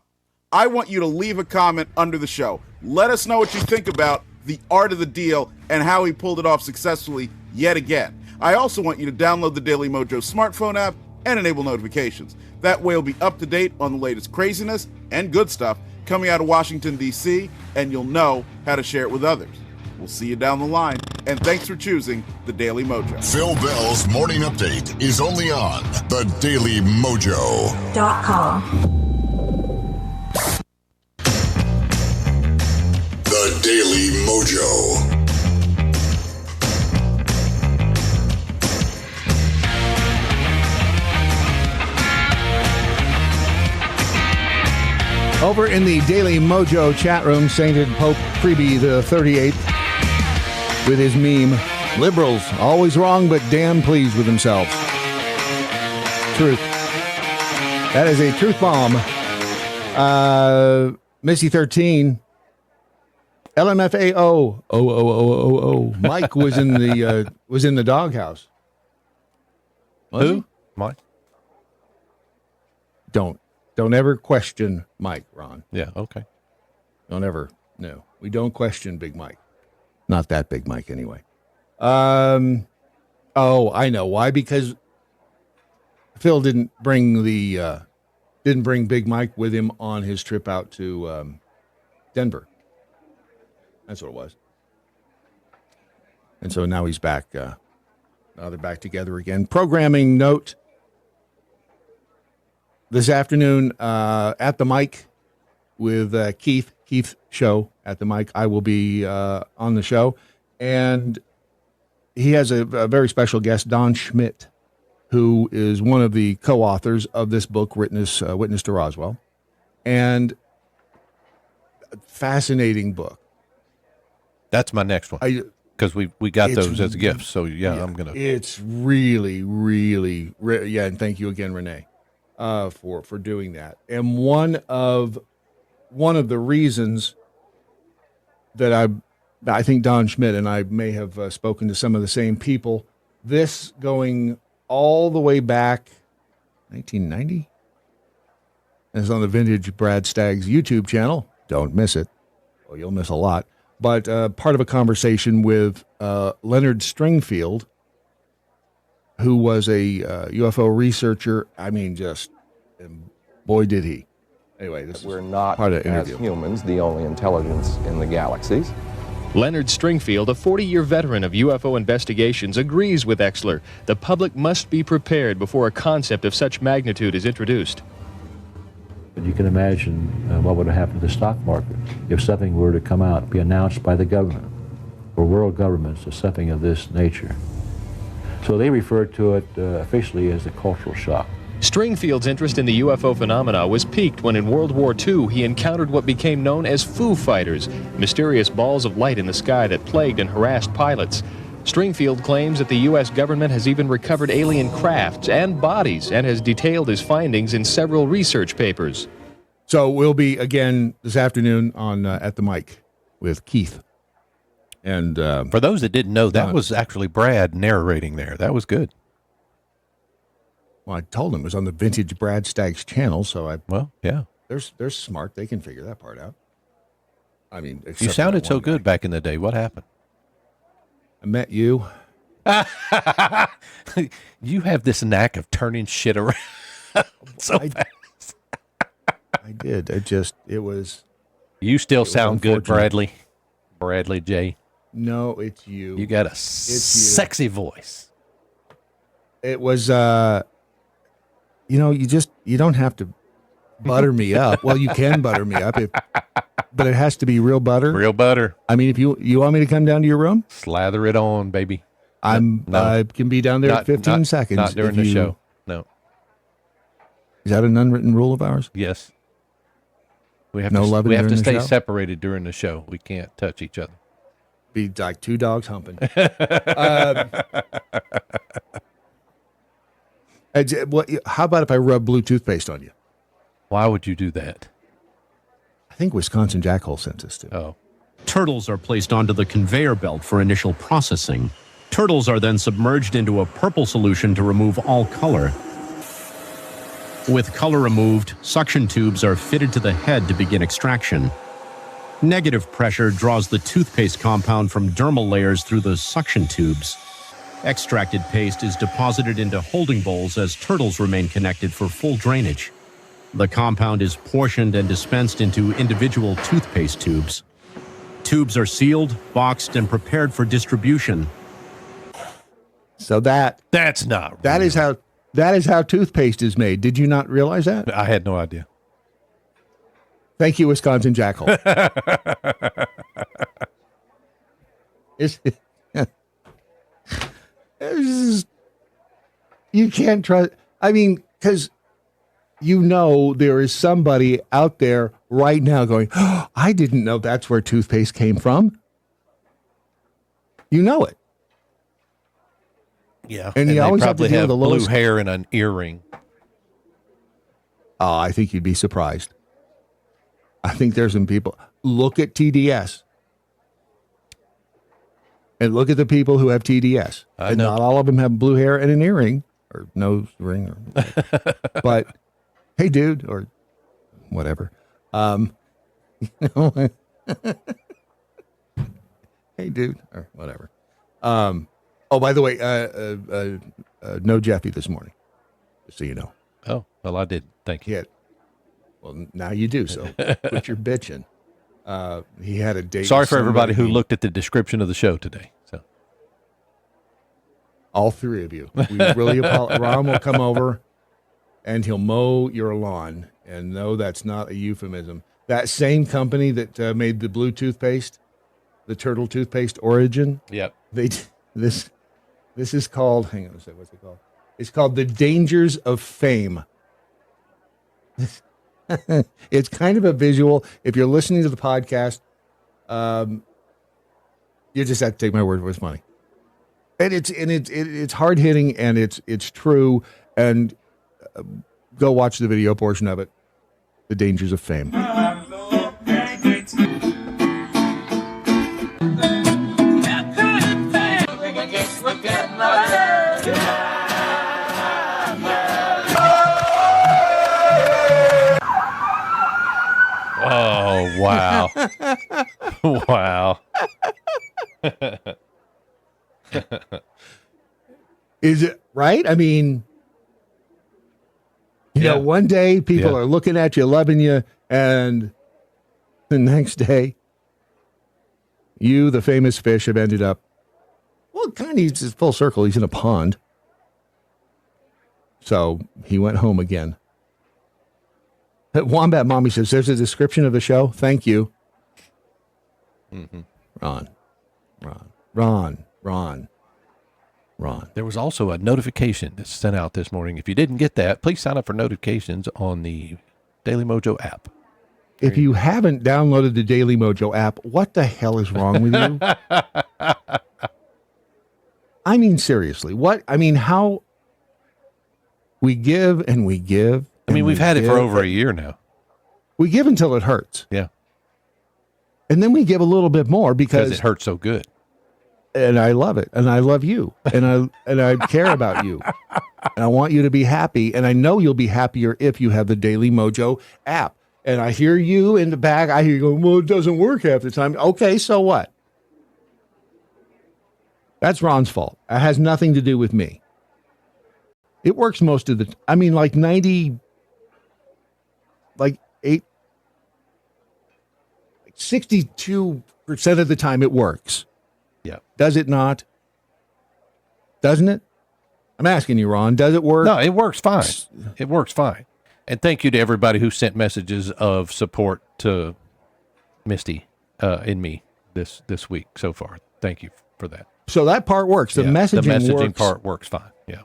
I want you to leave a comment under the show. Let us know what you think about the art of the deal and how he pulled it off successfully yet again. I also want you to download the Daily MoJo smartphone app and enable notifications. That way you'll be up to date on the latest craziness and good stuff coming out of Washington, D.C., and you'll know how to share it with others. We'll see you down the line, and thanks for choosing the Daily Mojo. Phil Bell's Morning Update is only on the Daily Mojo.com. The Daily Mojo. Over in the Daily Mojo chat room, Sainted Pope Freebie the 38th with his meme, liberals, always wrong, but damn pleased with themselves. Truth. That is a truth bomb. Missy 13. LMFAO. Oh. Mike was in the doghouse. Was Who? he? Mike? Don't ever question Mike, Ron. Yeah, okay. Don't ever. No, we don't question Big Mike. Not that Big Mike, anyway. Oh, I know why. Because Phil didn't bring Big Mike with him on his trip out to Denver. That's what it was. And so now he's back. Now they're back together again. Programming note. This afternoon at the mic with Keith show at the mic. I will be on the show, and he has a very special guest, Don Schmidt, who is one of the co-authors of this book, Witness to Roswell, and fascinating book. That's my next one because we got those as gifts. So yeah, I'm gonna. It's really, really, and thank you again, Renee. For doing that. And one of the reasons that I think Don Schmidt and I may have spoken to some of the same people, this going all the way back 1990, and it's on the Vintage Brad Staggs YouTube channel. Don't miss it. Well, you'll miss a lot. But part of a conversation with Leonard Stringfield, who was a UFO researcher. I mean, and boy, did he. Anyway, we're not, part of the as interview. humans, the only intelligence in the galaxies. Leonard Stringfield, a 40-year veteran of UFO investigations, agrees with Exler. The public must be prepared before a concept of such magnitude is introduced. But you can imagine what would have happened to the stock market if something were to come out, be announced by the government or world governments as something of this nature. So they refer to it officially as the cultural shock. Stringfield's interest in the UFO phenomena was piqued when in World War II he encountered what became known as Foo Fighters, mysterious balls of light in the sky that plagued and harassed pilots. Stringfield claims that the U.S. government has even recovered alien crafts and bodies and has detailed his findings in several research papers. So we'll be again this afternoon on At the Mic with Keith. And for those that didn't know, that was actually Brad narrating there. That was good. Well, I told him it was on the Vintage Brad Staggs channel, so yeah. They're smart. They can figure that part out. I mean, you sounded so good back in the day. What happened? I met you. You have this knack of turning shit around so fast. I did. It was. You still sound good, Bradley. Bradley J. No, it's you. You got a sexy voice. It was, you don't have to butter me up. Well, you can butter me up, but it has to be real butter. Real butter. I mean, if you want me to come down to your room, slather it on, baby. I can be down there in 15 seconds. Not during the show. No. Is that an unwritten rule of ours? Yes. We have we have to stay separated during the show. We can't touch each other. Be like two dogs humping. How about if I rub blue toothpaste on you? Why would you do that? I think Wisconsin Jackhole sent us to. Oh. Turtles are placed onto the conveyor belt for initial processing. Turtles are then submerged into a purple solution to remove all color. With color removed, suction tubes are fitted to the head to begin extraction. Negative pressure draws the toothpaste compound from dermal layers through the suction tubes. Extracted paste is deposited into holding bowls as turtles remain connected for full drainage. The compound is portioned and dispensed into individual toothpaste tubes. Tubes are sealed, boxed, and prepared for distribution. So that's not that is how toothpaste is made. Did you not realize that? I had no idea. Thank you, Wisconsin Jackal. You can't trust. I mean, because there is somebody out there right now going, oh, I didn't know that's where toothpaste came from. You know it. Yeah. And you always have to deal with the blue lowest hair and an earring. Oh, I think you'd be surprised. I think there's some people. Look at TDS. And look at the people who have TDS. And not all of them have blue hair and an earring or nose ring. But, hey, dude, or whatever. Hey, dude, or whatever. Oh, by the way, no Jeffy this morning, just so you know. Oh, well, I did. Thank you. Yeah. Well, now you do, so quit your bitching. He had a date. Sorry for everybody who looked at the description of the show today. So, all three of you. We really apologize. Ron will come over, and he'll mow your lawn. And no, that's not a euphemism. That same company that made the blue toothpaste, the turtle toothpaste Origin. Yep. This is called. Hang on a second. What's it called? It's called The Dangers of Fame. It's kind of a visual. If you're listening to the podcast, you just have to take my word for it's funny. And it's hard hitting and it's true. And go watch the video portion of it. The Dangers of Fame. Oh, wow. Wow. Is it right? I mean, you know, one day people are looking at you, loving you, and the next day, you, the famous fish, have ended up, well, kind of, it's full circle. He's in a pond. So he went home again. Wombat Mommy says, there's a description of the show. Thank you. Mm-hmm. Ron. There was also a notification that's sent out this morning. If you didn't get that, please sign up for notifications on the Daily MoJo app. If you haven't downloaded the Daily MoJo app, what the hell is wrong with you? I mean, seriously, how we give and we give. I mean, we've had it for over a year now. We give until it hurts. Yeah. And then we give a little bit more because it hurts so good. And I love it. And I love you. And I care about you. And I want you to be happy. And I know you'll be happier if you have the Daily MoJo app. And I hear you in the back. I hear you going, well, it doesn't work half the time. Okay, so what? That's Ron's fault. It has nothing to do with me. It works most of the I mean, like 62% of the time it works. Yeah. Does it not? Doesn't it? I'm asking you, Ron. Does it work? No, it works fine. It works fine. And thank you to everybody who sent messages of support to Misty and me this week so far. Thank you for that. So that part works. The messaging part works fine. Yeah.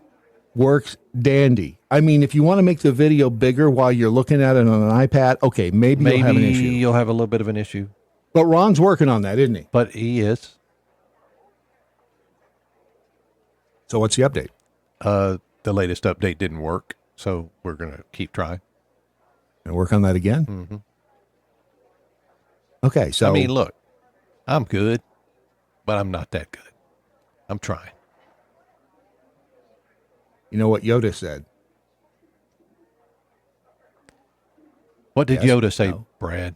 Works dandy. I mean, if you want to make the video bigger while you're looking at it on an iPad, okay, maybe you'll have an issue. You'll have a little bit of an issue. But Ron's working on that, isn't he? But he is. So what's the update? The latest update didn't work, so we're going to keep trying. And work on that again? Mm-hmm. Okay, so... I mean, look, I'm good, but I'm not that good. I'm trying. You know what Yoda said? What did Yoda say, Brad?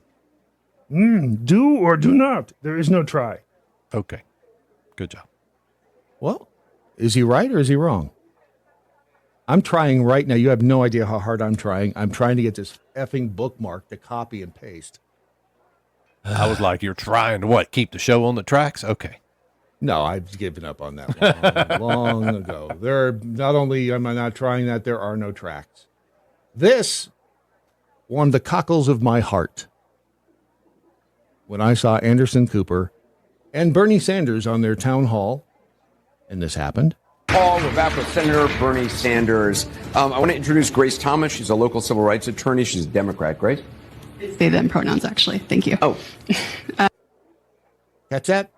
Do or do not. There is no try. Okay. Good job. Well, is he right or is he wrong? I'm trying right now. You have no idea how hard I'm trying. I'm trying to get this effing bookmark to copy and paste. I was like, you're trying to what? Keep the show on the tracks? Okay. No, I've given up on that long ago. Not only am I not trying that, there are no tracks. This warmed the cockles of my heart when I saw Anderson Cooper and Bernie Sanders on their town hall, and this happened. Paul, we're back with Senator Bernie Sanders. I want to introduce Grace Thomas. She's a local civil rights attorney. She's a Democrat. Grace? They, them pronouns, actually. Thank you. Oh. Catch that?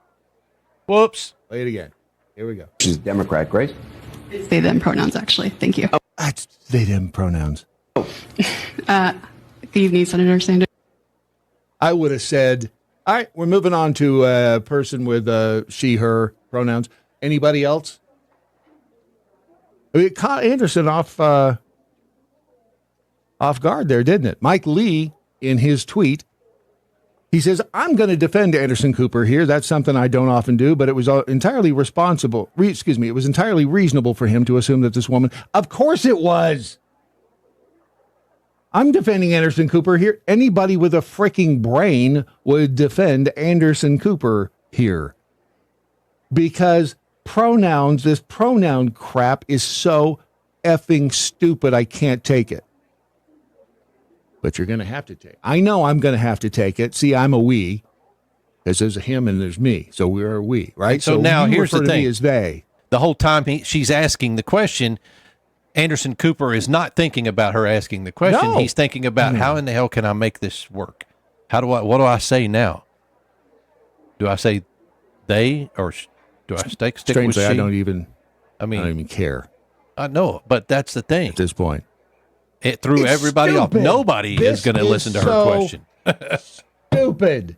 Whoops. Play it again. Here we go. She's a Democrat. Grace? They, them pronouns, actually. Thank you. Oh. That's they, them pronouns. Good evening, Senator Sanders. I would have said, all right, we're moving on to a person with she, her pronouns. Anybody else? It caught Anderson off guard there, didn't it? Mike Lee, in his tweet, he says, I'm going to defend Anderson Cooper here. That's something I don't often do, but it was entirely responsible. It was entirely reasonable for him to assume that this woman, of course it was. I'm defending Anderson Cooper here. Anybody with a freaking brain would defend Anderson Cooper here. Because pronouns, this pronoun crap is so effing stupid, I can't take it. But you're going to have to take it. I know I'm going to have to take it. See, I'm a we, because there's a him and there's me. So we're a we, right? So now here's the thing. As they. The whole time she's asking the question, Anderson Cooper is not thinking about her asking the question. No. He's thinking about how in the hell can I make this work? What do I say now? Do I say they or do I stick Strangely, with she? I don't even care. I know, but that's the thing. At this point. It threw everybody off. Nobody is going to listen to her question. Stupid.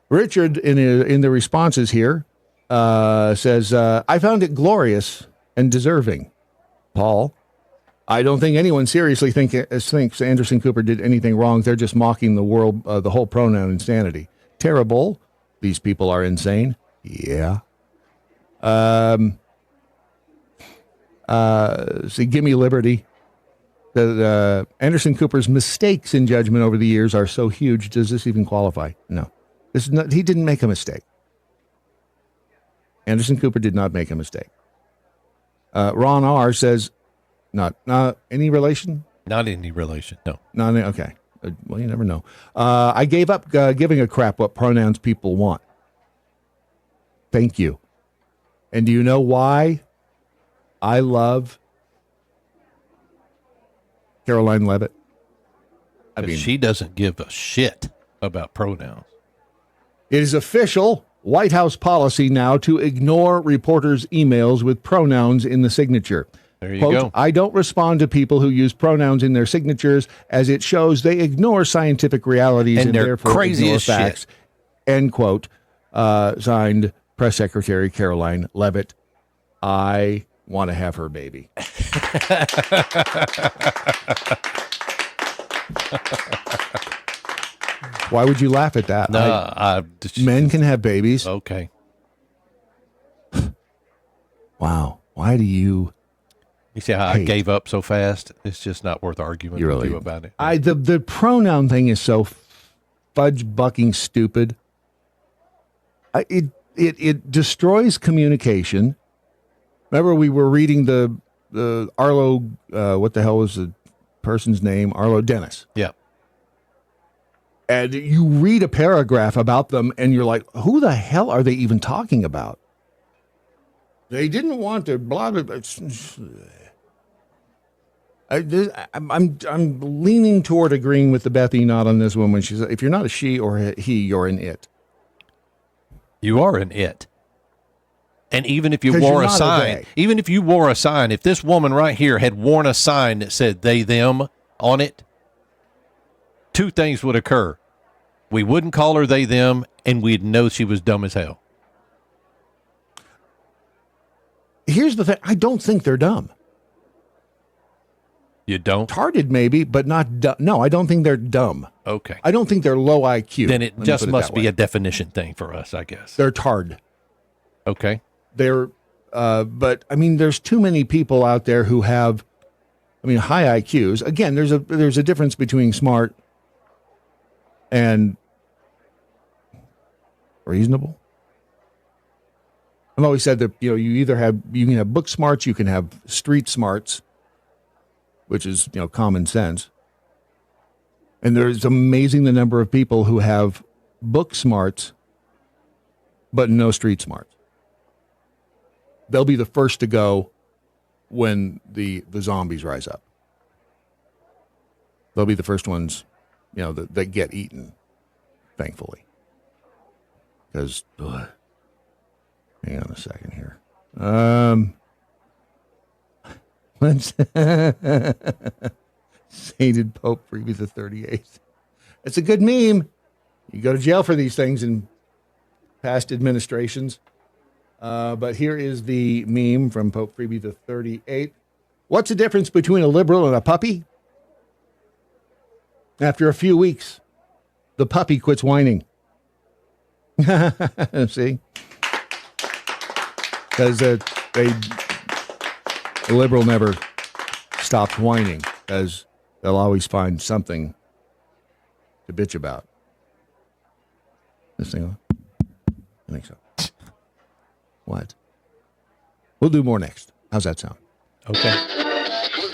Richard, in the responses here, says, I found it glorious and deserving. Paul, I don't think anyone seriously thinks Anderson Cooper did anything wrong. They're just mocking the world, the whole pronoun insanity. Terrible. These people are insane. Yeah. See, give me liberty. Anderson Cooper's mistakes in judgment over the years are so huge. Does this even qualify? No. This is not, he didn't make a mistake. Anderson Cooper did not make a mistake. Ron R. says, not any relation? Not any relation, no. Okay. Well, you never know. I gave up giving a crap what pronouns people want. Thank you. And do you know why I love Caroline Leavitt? She doesn't give a shit about pronouns. It is official White House policy now to ignore reporters' emails with pronouns in the signature. There you Quote, go. I don't respond to people who use pronouns in their signatures as it shows they ignore scientific realities and therefore crazy ignore as facts. shit. End quote. Signed, Press Secretary Caroline Leavitt. I want to have her baby. Why would you laugh at that? Men can have babies. Okay. Wow. Why do you... You see how I gave up so fast? It's just not worth arguing with you about it. The pronoun thing is so fudge-bucking stupid. It destroys communication. Remember, we were reading the Arlo, what the hell was the person's name? Arlo Dennis. Yeah. And you read a paragraph about them, and you're like, who the hell are they even talking about? They didn't want to blah, blah, blah. I'm leaning toward agreeing with the Beth Enot on this one when she says, if you're not a she or a he, you're an it. You are an it. And even if you wore a sign, if this woman right here had worn a sign that said they, them on it, two things would occur. We wouldn't call her they, them, and we'd know she was dumb as hell. Here's the thing. I don't think they're dumb. You don't? Retarded maybe, but not dumb. No, I don't think they're dumb. Okay. I don't think they're low IQ. Then it just must be a definition thing for us, I guess. They're tard. Okay. They're, but I mean, there's too many people out there who have I mean, high IQs. Again, there's a difference between smart and reasonable. I've always said that, you can have book smarts, you can have street smarts, which is, common sense. And there's amazing the number of people who have book smarts, but no street smarts. They'll be the first to go when the zombies rise up. They'll be the first ones, that get eaten, thankfully. Because, hang on a second here. Let's sainted Pope Freebie the 38th. It's a good meme. You go to jail for these things in past administrations. But here is the meme from Pope Freebie the 38th. What's the difference between a liberal and a puppy? After a few weeks, the puppy quits whining. See? Because the liberal never stops whining, because they'll always find something to bitch about. This thing on? I think so. What? We'll do more next. How's that sound? Okay.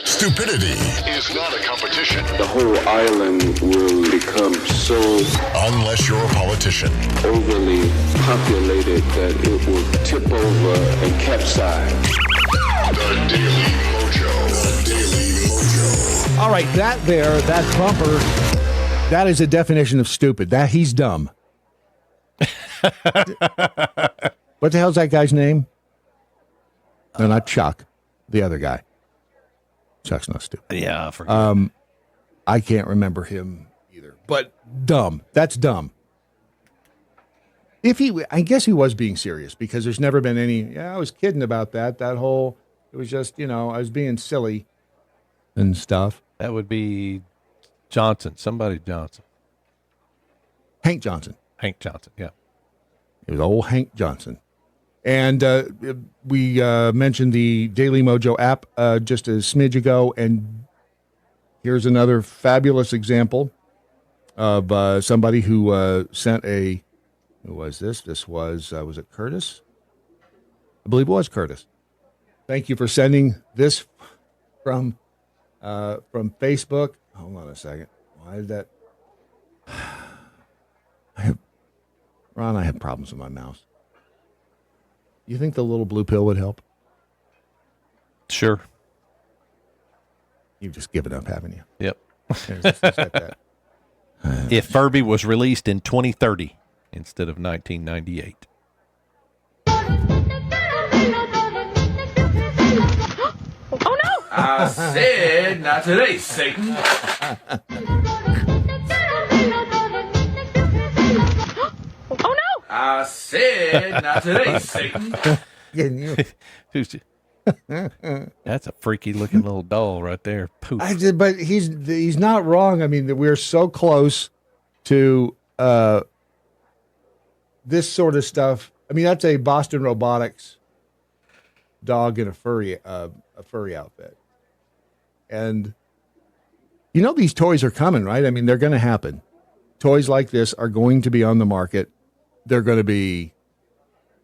Stupidity is not a competition. The whole island will become so... Unless you're a politician. Overly populated that it will tip over and capsize. The Daily Mojo. The Daily Mojo. All right, that bumper, that is a definition of stupid. That he's dumb. What the hell's that guy's name? No, not Chuck. The other guy. Chuck's not stupid. Yeah, I forget. I can't remember him either. But dumb. That's dumb. I guess he was being serious, because there's never been any. Yeah, I was kidding about that. That whole. It was just, I was being silly and stuff. That would be Johnson. Somebody Johnson. Hank Johnson. Hank Johnson. Yeah. It was old Hank Johnson. And we mentioned the Daily Mojo app just a smidge ago, and here's another fabulous example of somebody who sent a. Who was this? This was it Curtis? I believe it was Curtis. Thank you for sending this from Facebook. Hold on a second. Why did that? Ron, I have problems with my mouse. You think the little blue pill would help? Sure. You've just given up, haven't you? Yep. Just like that. If Furby was released in 2030 instead of 1998. Oh no! I said not today, Satan. Oh no! I said not today, Satan. That's a freaky looking little doll right there. Poof. But he's not wrong. I mean, we're so close to this sort of stuff. I mean, that's a Boston Robotics dog in a furry outfit. And these toys are coming, right? I mean, they're going to happen. Toys like this are going to be on the market. They're going to be,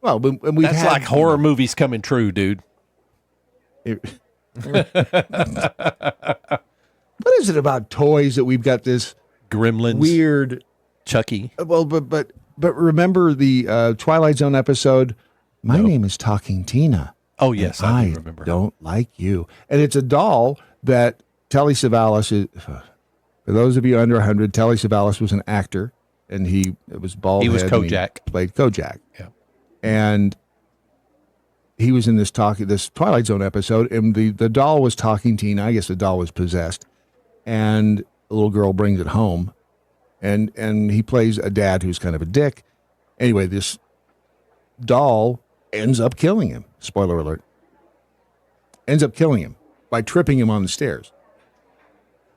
well, that's like horror movies coming true, dude. What is it about toys that we've got this Gremlins, weird Chucky? Well, but remember the Twilight Zone episode? My name is Talking Tina. Oh yes, I do remember. Don't like you, and it's a doll that Telly Savalas is. For those of you under 100, Telly Savalas was an actor, and it was bald. He was Kojak. He played Kojak. Yeah, and he was in this Twilight Zone episode, and the doll was Talking Tina. I guess the doll was possessed, and the little girl brings it home, and he plays a dad who's kind of a dick. Anyway, this doll ends up killing him. Spoiler alert. Ends up killing him by tripping him on the stairs.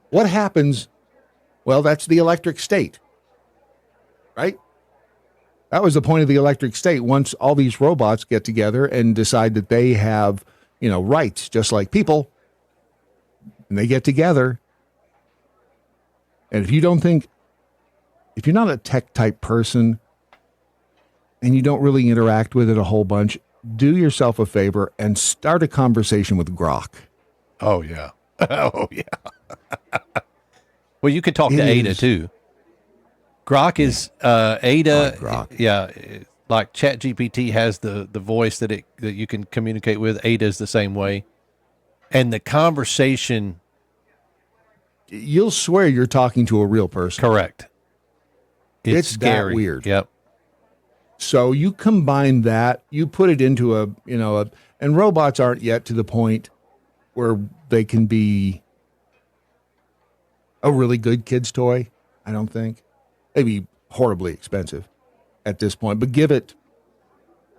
What happens? Well, that's the electric state, right? That was the point of the electric state. Once all these robots get together and decide that they have, rights, just like people, and they get together. And if you're not a tech type person and you don't really interact with it a whole bunch, do yourself a favor and start a conversation with Grok. Oh, yeah. Oh, yeah. Well, you could talk to Ada, too. Grok is Ada. Grok. Yeah. Like ChatGPT has the voice that you can communicate with. Ada is the same way. And the conversation. You'll swear you're talking to a real person. Correct. It's scary. That weird. Yep. So you combine that, you put it into and robots aren't yet to the point where they can be a really good kid's toy, I don't think. Maybe horribly expensive at this point, but give it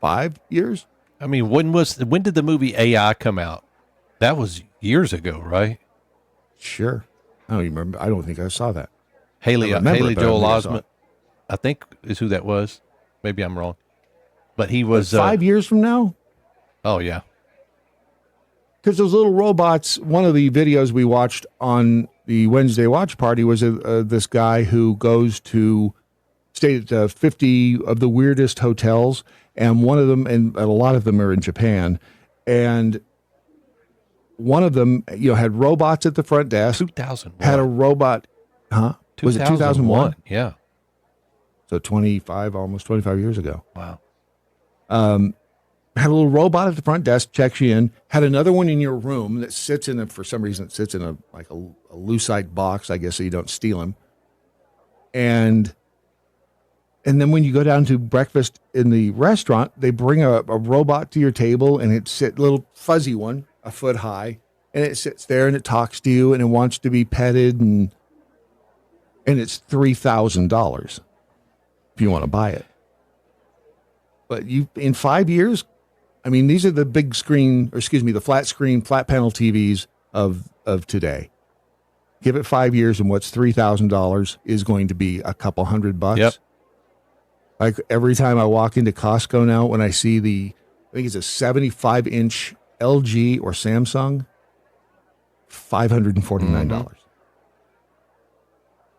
5 years. I mean, when did the movie AI come out? That was years ago, right? Sure. I don't even remember. I don't think I saw that. Haley Joel Osment, I think is who that was. Maybe I'm wrong, but he was 5 years from now. Oh yeah, because those little robots. One of the videos we watched on the Wednesday watch party was this guy who goes to stay at 50 of the weirdest hotels, and one of them, and a lot of them are in Japan, and one of them, had robots at the front desk. 2001 had a robot, huh? Was it 2001? Yeah. So almost 25 years ago. Wow. Had a little robot at the front desk, checks you in. Had another one in your room that sits in for some reason, it sits in a lucite box, I guess, so you don't steal them. And then when you go down to breakfast in the restaurant, they bring a robot to your table, and it's a little fuzzy one, a foot high, and it sits there and it talks to you and it wants to be petted, and it's $3,000 if you want to buy it. But in 5 years, I mean, these are the the flat screen, flat panel TVs of today. Give it 5 years, and what's $3,000 is going to be a couple $100. Yep. Like every time I walk into Costco now, when I see I think it's a 75-inch LG or Samsung, $549. Mm-hmm.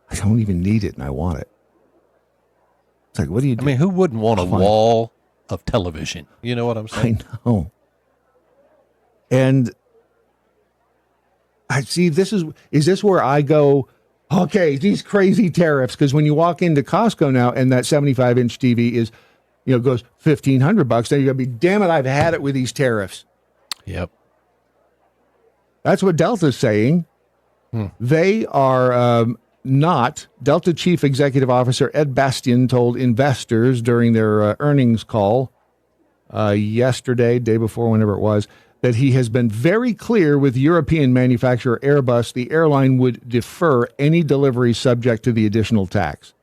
I don't even need it, and I want it. It's like, what do you do? I mean, who wouldn't want a wall of television? You know what I'm saying? I know. And I see, is this where I go, okay, these crazy tariffs? Because when you walk into Costco now and that 75-inch TV is, goes $1,500, then you're going to be, damn it, I've had it with these tariffs. Yep. That's what Delta's saying. They are not. Delta Chief Executive Officer Ed Bastian told investors during their earnings call yesterday, day before, whenever it was, that he has been very clear with European manufacturer Airbus the airline would defer any delivery subject to the additional tax,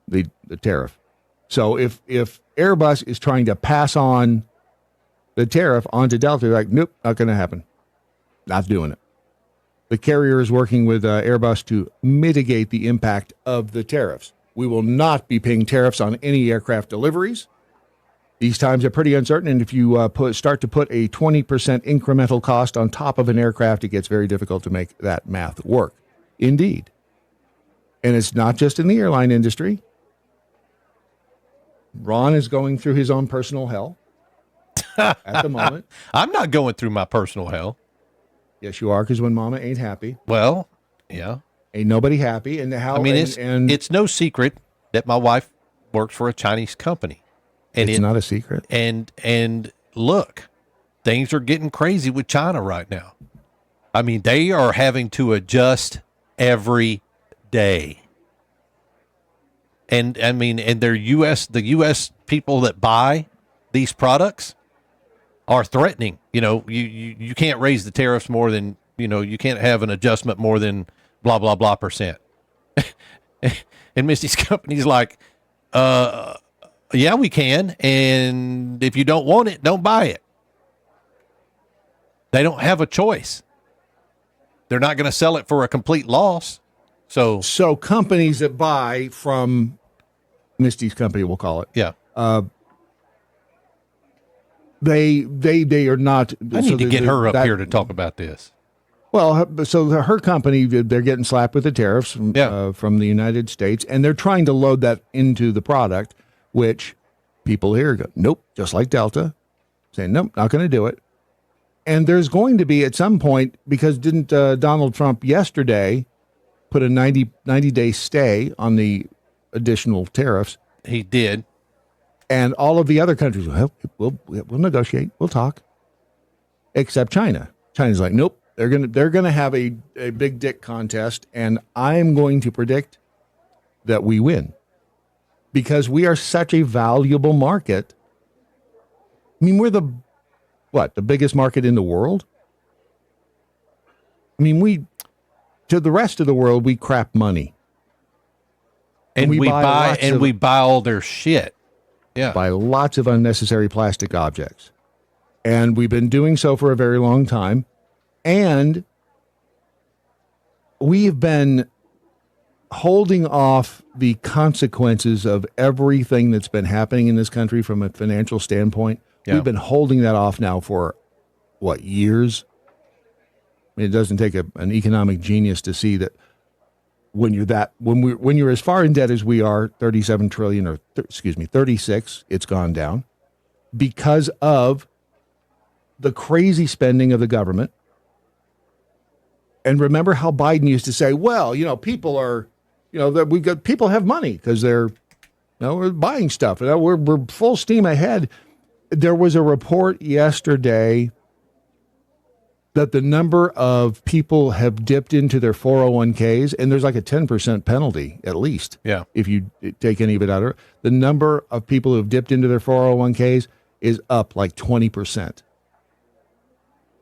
the tariff. So if Airbus is trying to pass on the tariff onto Delta, they're like, nope, not going to happen. Not doing it. The carrier is working with Airbus to mitigate the impact of the tariffs. We will not be paying tariffs on any aircraft deliveries. These times are pretty uncertain, and if you start to put a 20% incremental cost on top of an aircraft, it gets very difficult to make that math work. Indeed. And it's not just in the airline industry. Ron is going through his own personal hell at the moment. I'm not going through my personal hell. Yes, you are, because when mama ain't happy. Well, yeah. Ain't nobody happy. And how? I mean, it's no secret that my wife works for a Chinese company. And it's not a secret. And look, things are getting crazy with China right now. I mean, they are having to adjust every day. And I mean, and the U.S. people that buy these products are threatening. You can't raise the tariffs more than, you can't have an adjustment more than blah, blah, blah %. And Misty's company's like, yeah, we can. And if you don't want it, don't buy it. They don't have a choice. They're not going to sell it for a complete loss. So companies that buy from Misty's company, we'll call it. Yeah. They are not. I need to get her up here to talk about this. Well, so her company, they're getting slapped with the tariffs from the United States, and they're trying to load that into the product, which people here go, nope, just like Delta, saying, nope, not going to do it. And there's going to be at some point, because didn't Donald Trump yesterday put a 90-day stay on the additional tariffs? He did. And all of the other countries, well, we'll negotiate, we'll talk, except China. China's like, nope, they're gonna have a big dick contest, and I'm going to predict that we win because we are such a valuable market. I mean, we're the biggest market in the world? I mean, to the rest of the world, we crap money. And we buy all their shit. Yeah. Buy lots of unnecessary plastic objects. And we've been doing so for a very long time. And we've been holding off the consequences of everything that's been happening in this country from a financial standpoint. Yeah. We've been holding that off now for, years? I mean, it doesn't take an economic genius to see that when you're as far in debt as we are, 37 trillion 36, it's gone down because of the crazy spending of the government. And remember how Biden used to say, well, people are, that people have money because they're, we're buying stuff. We're full steam ahead. There was a report yesterday that the number of people have dipped into their 401ks, and there's like a 10% penalty at least. Yeah. If you take any of it out of it. The number of people who have dipped into their 401ks is up like 20%.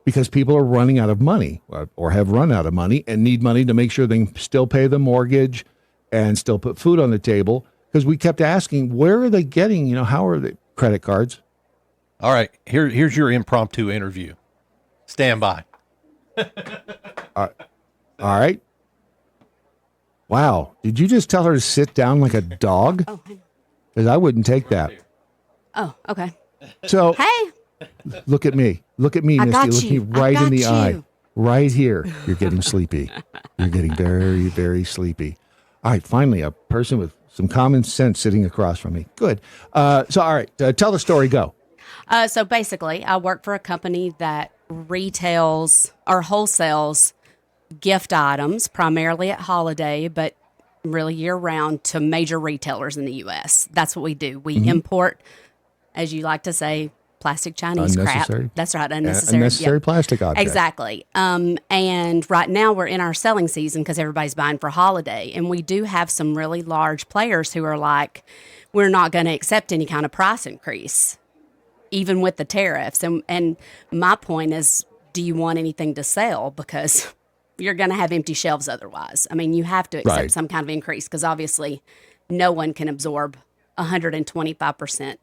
Because people are running out of money or have run out of money and need money to make sure they can still pay the mortgage and still put food on the table. Because we kept asking, where are they getting, how are they credit cards? All right, here's your impromptu interview. Stand by. All right. Wow. Did you just tell her to sit down like a dog? Because I wouldn't take that. Oh, okay. So, hey, look at me. Look at me, I Misty. got Look you. me right I in got the eye. you. Right here. You're getting sleepy. You're getting very, very sleepy. All right. Finally, a person with some common sense sitting across from me. Good. All right. Tell the story. Go. So basically, I work for a company that retails or wholesales gift items, primarily at holiday, but really year-round to major retailers in the U.S. That's what we do. We import, as you like to say, plastic Chinese crap. That's right, unnecessary plastic objects. Exactly. And right now we're in our selling season because everybody's buying for holiday. And we do have some really large players who are like, we're not going to accept any kind of price increase, even with the tariffs. And my point is, do you want anything to sell? Because you're going to have empty shelves otherwise. I mean, you have to accept some kind of increase because obviously no one can absorb 125%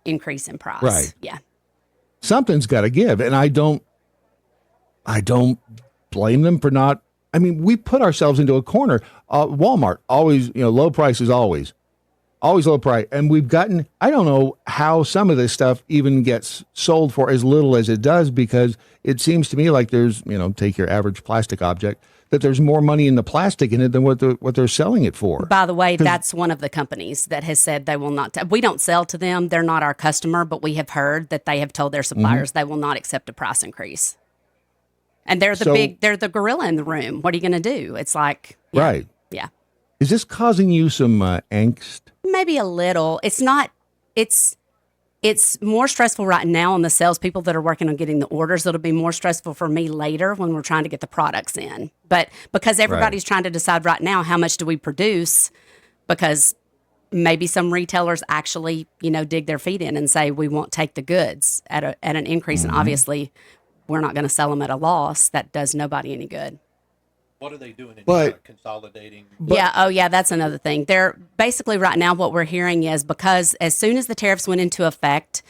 increase in price. Right. Yeah. Something's got to give. And I don't blame them for not. I mean, we put ourselves into a corner. Walmart, always, low prices, always low price. And we've gotten, I don't know how some of this stuff even gets sold for as little as it does, because it seems to me like there's, take your average plastic object, that there's more money in the plastic in it than what they're selling it for. By the way, that's one of the companies that has said they will not. We don't sell to them. They're not our customer, but we have heard that they have told their suppliers they will not accept a price increase. And they're the gorilla in the room. What are you going to do? It's like, right. Yeah. Is this causing you some angst? Maybe a little. It's not. It's more stressful right now on the salespeople that are working on getting the orders. It'll be more stressful for me later when we're trying to get the products in. But because everybody's trying to decide right now how much do we produce, because maybe some retailers actually, dig their feet in and say we won't take the goods at an increase, and obviously we're not going to sell them at a loss. That does nobody any good. What are they doing in consolidating? Yeah, that's another thing. They're basically right now what we're hearing is because as soon as the tariffs went into effect,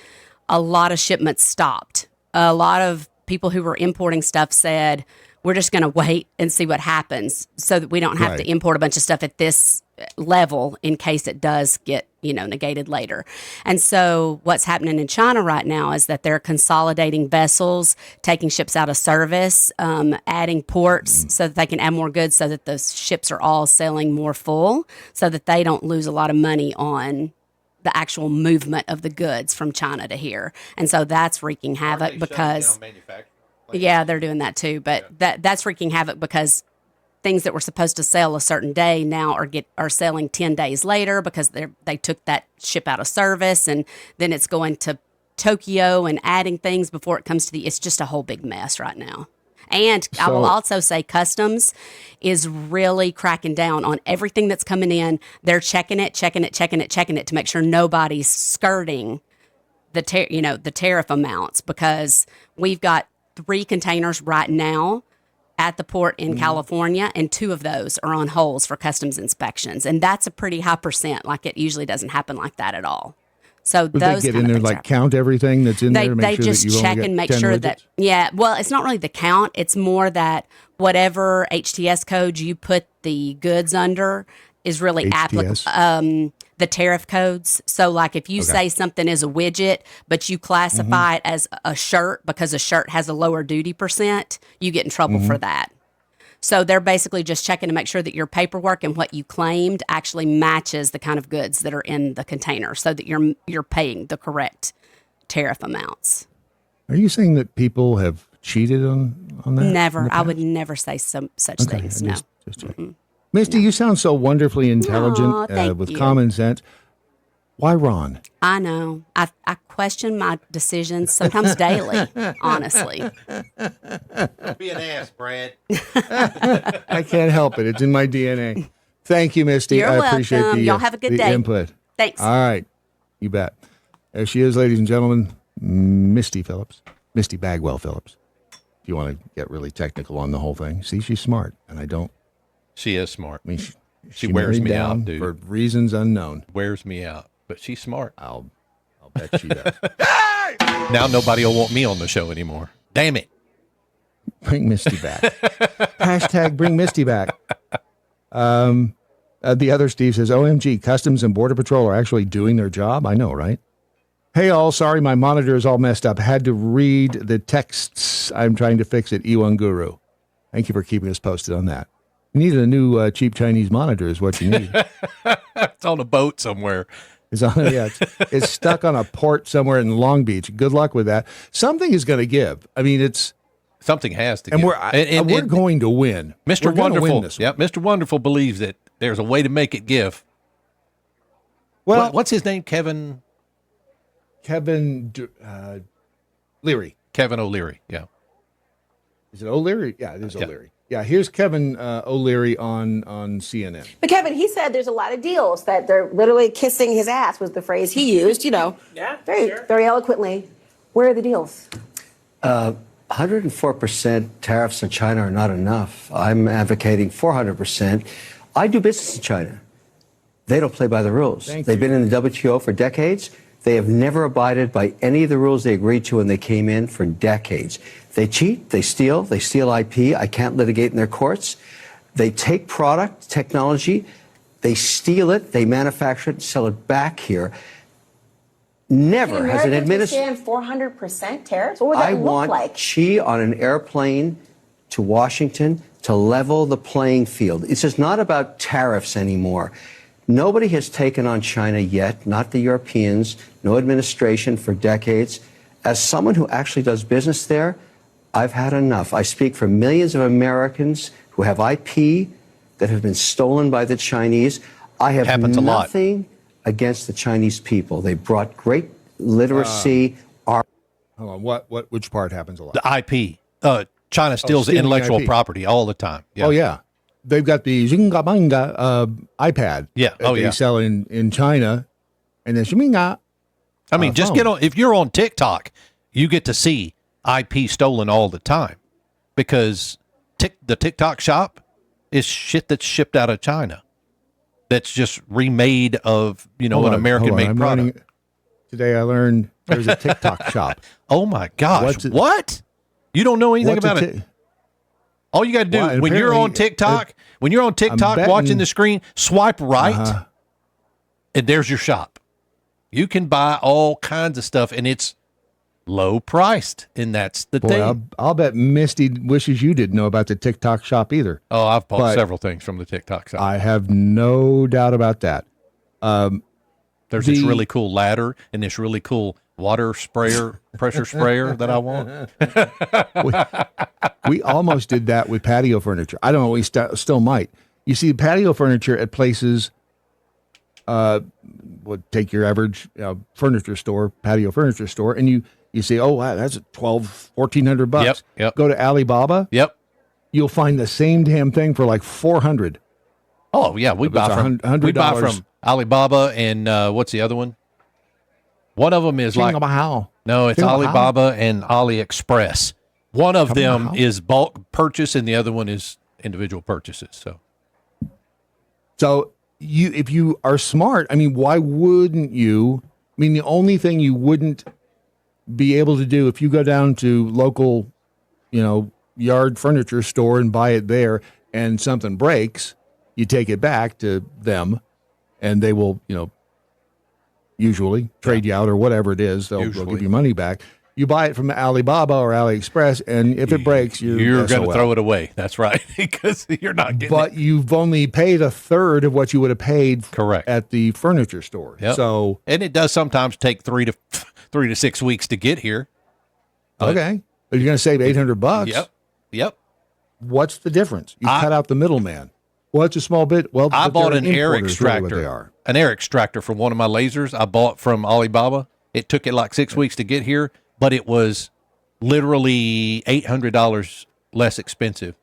a lot of shipments stopped. A lot of people who were importing stuff said, we're just going to wait and see what happens so that we don't have to import a bunch of stuff at this level in case it does get, negated later. And so what's happening in China right now is that they're consolidating vessels, taking ships out of service, adding ports so that they can add more goods so that the ships are all sailing more full so that they don't lose a lot of money on the actual movement of the goods from China to here. And so that's wreaking havoc because, yeah, they're doing that too. But that's wreaking havoc because things that were supposed to sail a certain day now are sailing 10 days later because they took that ship out of service, and then it's going to Tokyo and adding things before it comes to it's just a whole big mess right now. And I will also say customs is really cracking down on everything that's coming in. They're checking it to make sure nobody's skirting the tariff amounts, because we've got 3 containers right now at the port in California, and 2 of those are on holds for customs inspections. And that's a pretty high percent. Like, it usually doesn't happen like that at all. So Would those they get in there, like, count everything that's in there to make they sure just that you check only and get make 10 sure widgets? that, yeah, well, it's not really the count. It's more that whatever HTS code you put the goods under is really applicable. The tariff codes. So, like, if you say something is a widget, but you classify it as a shirt because a shirt has a lower duty percent, you get in trouble for that. So they're basically just checking to make sure that your paperwork and what you claimed actually matches the kind of goods that are in the container, so that you're paying the correct tariff amounts. Are you saying that people have cheated on that? Never. I would never say such things. No. Just Misty, you sound so wonderfully intelligent thank with you. common sense. Why Ron? I know. I question my decisions sometimes daily, honestly. Don't be an ass, Brad. I can't help it. It's in my DNA. Thank you, Misty. You're I appreciate welcome. the, Y'all have a good the day. input. Thanks. All right. You bet. There she is, ladies and gentlemen, Misty Phillips. Misty Bagwell Phillips. If you want to get really technical on the whole thing. See, she's smart, and I don't. She is smart. I mean, she wears married me down out, dude. for reasons unknown. Wears me out, but she's smart. I'll bet she does. Now nobody will want me on the show anymore. Damn it. Bring Misty back. Hashtag bring Misty back. The other Steve says, OMG, Customs and Border Patrol are actually doing their job. I know, right? Hey, all, sorry, my monitor is all messed up. Had to read the texts I'm trying to fix at E1 Guru. Thank you for keeping us posted on that. You need a new cheap Chinese monitor is what you need. It's on a boat somewhere. It's stuck on a port somewhere in Long Beach. Good luck with that. Something is going to give. I mean, something has to and give. We're going to win. Mr. Wonderful. Mr. Wonderful believes that there's a way to make it give. Well, what's his name? Kevin Leary. Kevin O'Leary. Yeah. Is it O'Leary? Yeah, it is O'Leary. Yeah, here's Kevin O'Leary on CNN. But Kevin, he said there's a lot of deals that they're literally kissing his ass was the phrase he used, very eloquently. Where are the deals? 104% tariffs on China are not enough. I'm advocating 400%. I do business in China. They don't play by the rules. They've been in the WTO for decades. They have never abided by any of the rules they agreed to when they came in for decades. They cheat, they steal IP. I can't litigate in their courts. They take product, technology, they steal it, they manufacture it, sell it back here. Never has an administration. 400% tariffs? What would that I look want like? Xi on an airplane to Washington to level the playing field. It's just not about tariffs anymore. Nobody has taken on China yet, not the Europeans, no administration for decades. As someone who actually does business there, I've had enough. I speak for millions of Americans who have IP that have been stolen by the Chinese. I have nothing against the Chinese people. They brought great literacy. Hold on, which part happens a lot? The IP. China steals intellectual IP. property all the time. Yeah. Oh, yeah. They've got the Jinga Banga iPad. Yeah. They sell in China. And then Shiminga. I mean, just get on. If you're on TikTok, you get to see IP stolen all the time, because the TikTok shop is shit that's shipped out of China. That's just remade of, an American-made product. Today I learned there's a TikTok shop. Oh my gosh! What? You don't know anything about it? All you got to do Well, when you're on TikTok, watching the screen, swipe right, and there's your shop. You can buy all kinds of stuff, and it's low priced, and that's the thing. I'll bet Misty wishes you didn't know about the TikTok shop either. Oh, I've bought several things from the TikTok shop. I have no doubt about that. There's this really cool ladder and this really cool water sprayer, pressure sprayer that I want. We almost did that with patio furniture. I don't know. We still might. You see patio furniture at places. Would take your average furniture store, patio furniture store, and you say, oh, wow, that's $1,400. Yep. Go to Alibaba. Yep. You'll find the same damn thing for like $400. Oh yeah, we buy from Alibaba and what's the other one? One of them is no, it's Alibaba and AliExpress. One of them is bulk purchase, and the other one is individual purchases. So if you are smart, I mean, why wouldn't you? I mean, the only thing you wouldn't be able to do if you go down to local, yard furniture store and buy it there, and something breaks, you take it back to them, and they will, usually trade you out or whatever it is. They'll give you money back. You buy it from Alibaba or AliExpress, and if it breaks, you're going to throw it away. That's right, because you're not getting But you've only paid a third of what you would have paid at the furniture store. Yep. So, and it does sometimes take 3 to 6 weeks to get here. Okay. But you're going to save $800. Yep. What's the difference? You cut out the middleman. Well, it's a small bit. Well, I bought an air extractor. extractor. An air extractor from one of my lasers I bought from Alibaba. It took it like 6 weeks to get here, but it was literally $800 less expensive,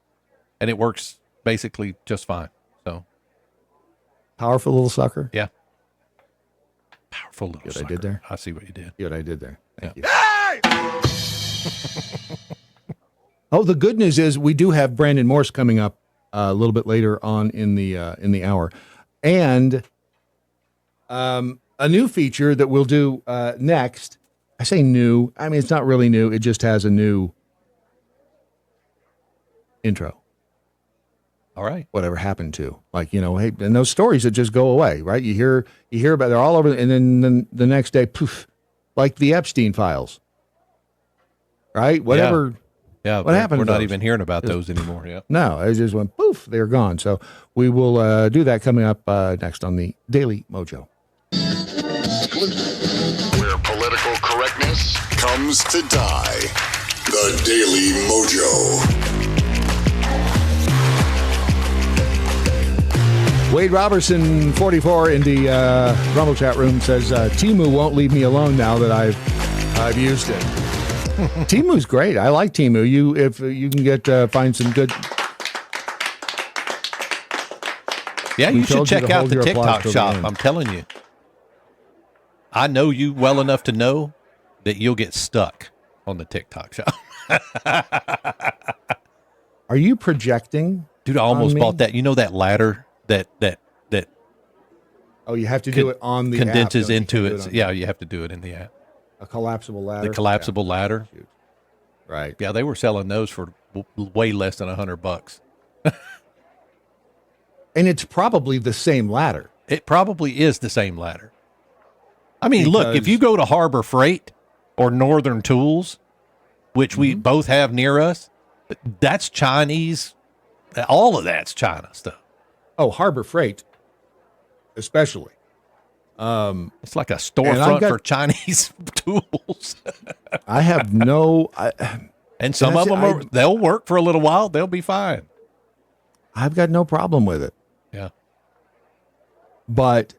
and it works basically just fine. So powerful little sucker. Yeah. Powerful little what sucker. I did there? I see what you did. See what I did there. Thank you. Oh, the good news is we do have Brandon Morse coming up a little bit later on in the hour, and a new feature that we'll do next. I say new. I mean, it's not really new. It just has a new intro. All right. Whatever happened to, hey, and those stories that just go away, right? You hear about, they're all over, and then the next day, poof, like the Epstein files, right? Whatever. Yeah. What happened? We're not even hearing about those anymore. Yeah. No, it just went poof. They're gone. So we will do that coming up next on the Daily Mojo. Where political correctness comes to die. The Daily Mojo. Wade Robertson, 44, in the Rumble chat room says, Temu won't leave me alone now that I've used it. Temu's great. I like Temu. If you can find some good. Yeah, you should check out the TikTok shop. I'm telling you. I know you well enough to know that you'll get stuck on the TikTok shop. Are you projecting? Dude, I almost bought that. You know that ladder that Oh, you have to do it on the condenses app, into it. Yeah, you have to do it in the app. A collapsible ladder. The collapsible ladder. Shoot. Right. Yeah, they were selling those for way less than $100. And it's probably the same ladder. It probably is the same ladder. I mean, look, if you go to Harbor Freight or Northern Tools, which we both have near us, that's Chinese. All of that's China stuff. Oh, Harbor Freight, especially. It's like a storefront for Chinese tools. I have no... and some of them, they'll work for a little while. They'll be fine. I've got no problem with it. Yeah. But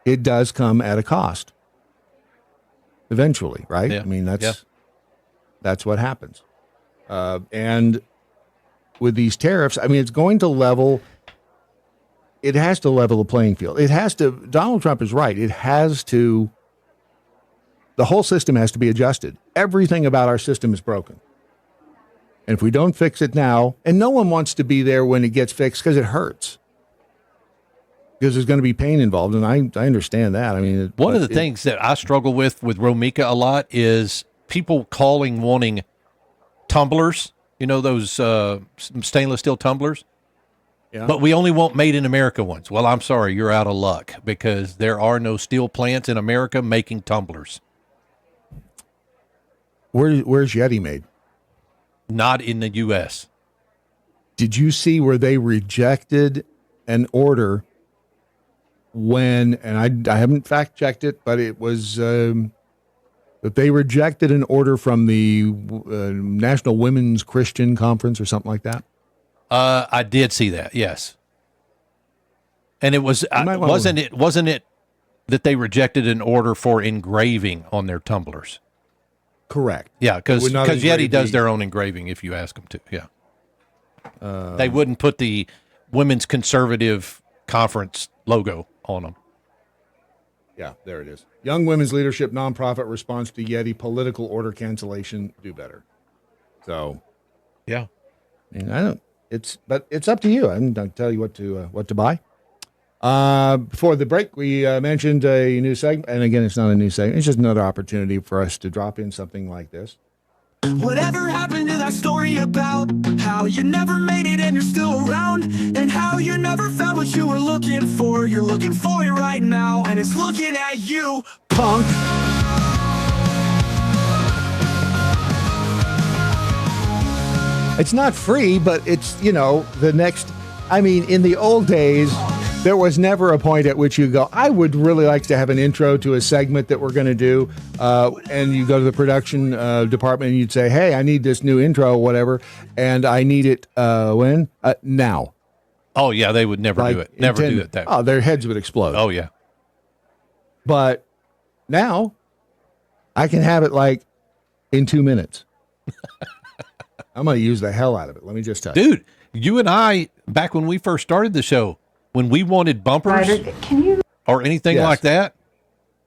it does come at a cost. Eventually, right? Yeah. I mean, that's what happens. And with these tariffs, I mean, it's going to level... It has to level the playing field. It has to... Donald Trump is right. It has to... The whole system has to be adjusted. Everything about our system is broken. And if we don't fix it now, and no one wants to be there when it gets fixed because it hurts. Because there's going to be pain involved, and I understand that. I mean, one of the things that I struggle with Romika a lot is people wanting tumblers You know those stainless steel tumblers? Yeah. But we only want made in America ones. Well, I'm sorry, you're out of luck because there are no steel plants in America making tumblers. Where's Yeti made? Not in the U.S. Did you see where they rejected an order when, and I haven't fact checked it, but it was that they rejected an order from the National Women's Christian Conference or something like that? I did see that, yes. And it was wasn't it that they rejected an order for engraving on their tumblers? Correct. Yeah, because It would not Yeti engrave does the- their own engraving if you ask them to. Yeah, they wouldn't put the Women's Conservative Conference logo on them. Yeah, there it is. Young Women's Leadership Nonprofit response to Yeti political order cancellation. Do better. So, yeah, I mean, I don't. But it's up to you. I don't tell you what to buy. Before the break, we mentioned a new segment, and again, it's not a new segment. It's just another opportunity for us to drop in something like this. Whatever happened to that story about how you never made it and you're still around, and how you never found what you were looking for? You're looking for it right now, and it's looking at you, punk. It's not free, but it's, the next. I mean, in the old days, there was never a point at which you go, I would really like to have an intro to a segment that we're going to do. And you go to the production department and you'd say, hey, I need this new intro or whatever. And I need it when? Now. Oh, yeah, they would never do it. Never do it that way. Oh, their heads would explode. Oh, yeah. But now I can have it like in 2 minutes. I'm going to use the hell out of it. Let me just tell you. Dude, you and I, back when we first started the show, when we wanted bumpers or anything like that,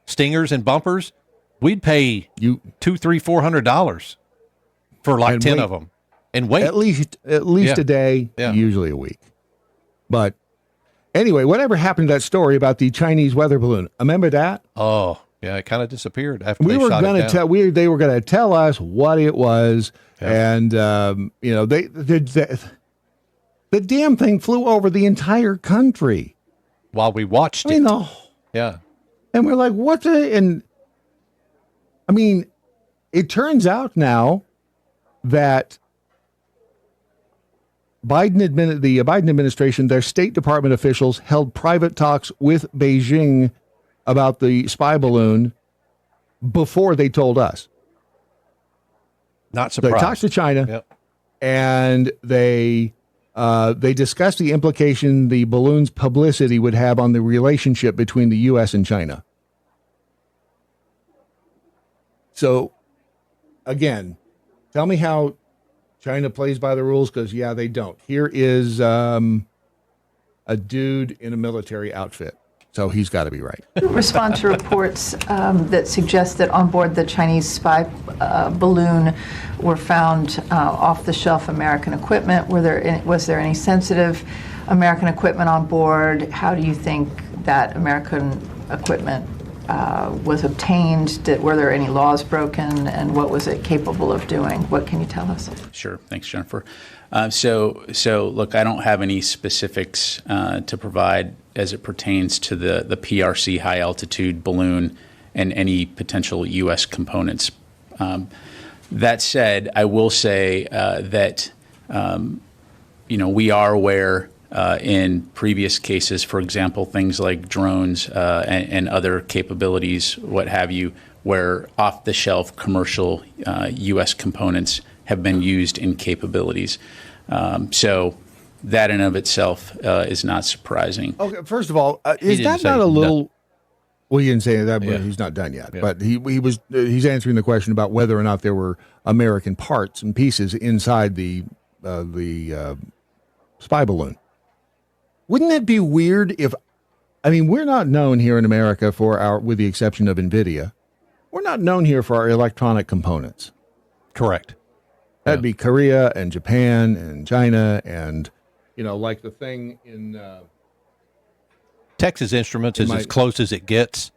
stingers and bumpers, we'd pay you $200-$400 for like And 10 wait. of them and wait. At least Yeah. a day, Yeah. usually a week. But anyway, whatever happened to that story about the Chinese weather balloon? Remember that? Oh, yeah, it kind of disappeared after We they were shot going it to down. tell they were going to tell us what it was, and the damn thing flew over the entire country while we watched it. Yeah. And we're like, what the? And I mean, it turns out now that the Biden administration, their State Department officials held private talks with Beijing about the spy balloon before they told us. Not So they surprised. talked to China, Yep. and they discussed the implication the balloon's publicity would have on the relationship between the U.S. and China. So, again, tell me how China plays by the rules, because, yeah, they don't. Here is a dude in a military outfit, so he's got to be right. Respond to reports that suggest that on board the Chinese spy balloon were found off-the-shelf American equipment. Was there any sensitive American equipment on board? How do you think that American equipment was obtained? Were there any laws broken, and what was it capable of doing? What can you tell us? Sure. Thanks, Jennifer. So look, I don't have any specifics to provide as it pertains to the PRC high altitude balloon and any potential U.S. components. That said, I will say that we are aware in previous cases, for example, things like drones and other capabilities, what have you, where off-the-shelf commercial U.S. components have been used in capabilities. So that in of itself is not surprising. Okay, first of all, He is didn't that say not a no. little? Well, he didn't say that, but Yeah. he's not done yet. Yeah. But he's answering the question about whether or not there were American parts and pieces inside the spy balloon. Wouldn't that be weird if? I mean, we're not known here in America with the exception of NVIDIA, we're not known here for our electronic components. Correct. That'd be Korea and Japan and China and, like the thing in Texas Instruments is my- as close as it gets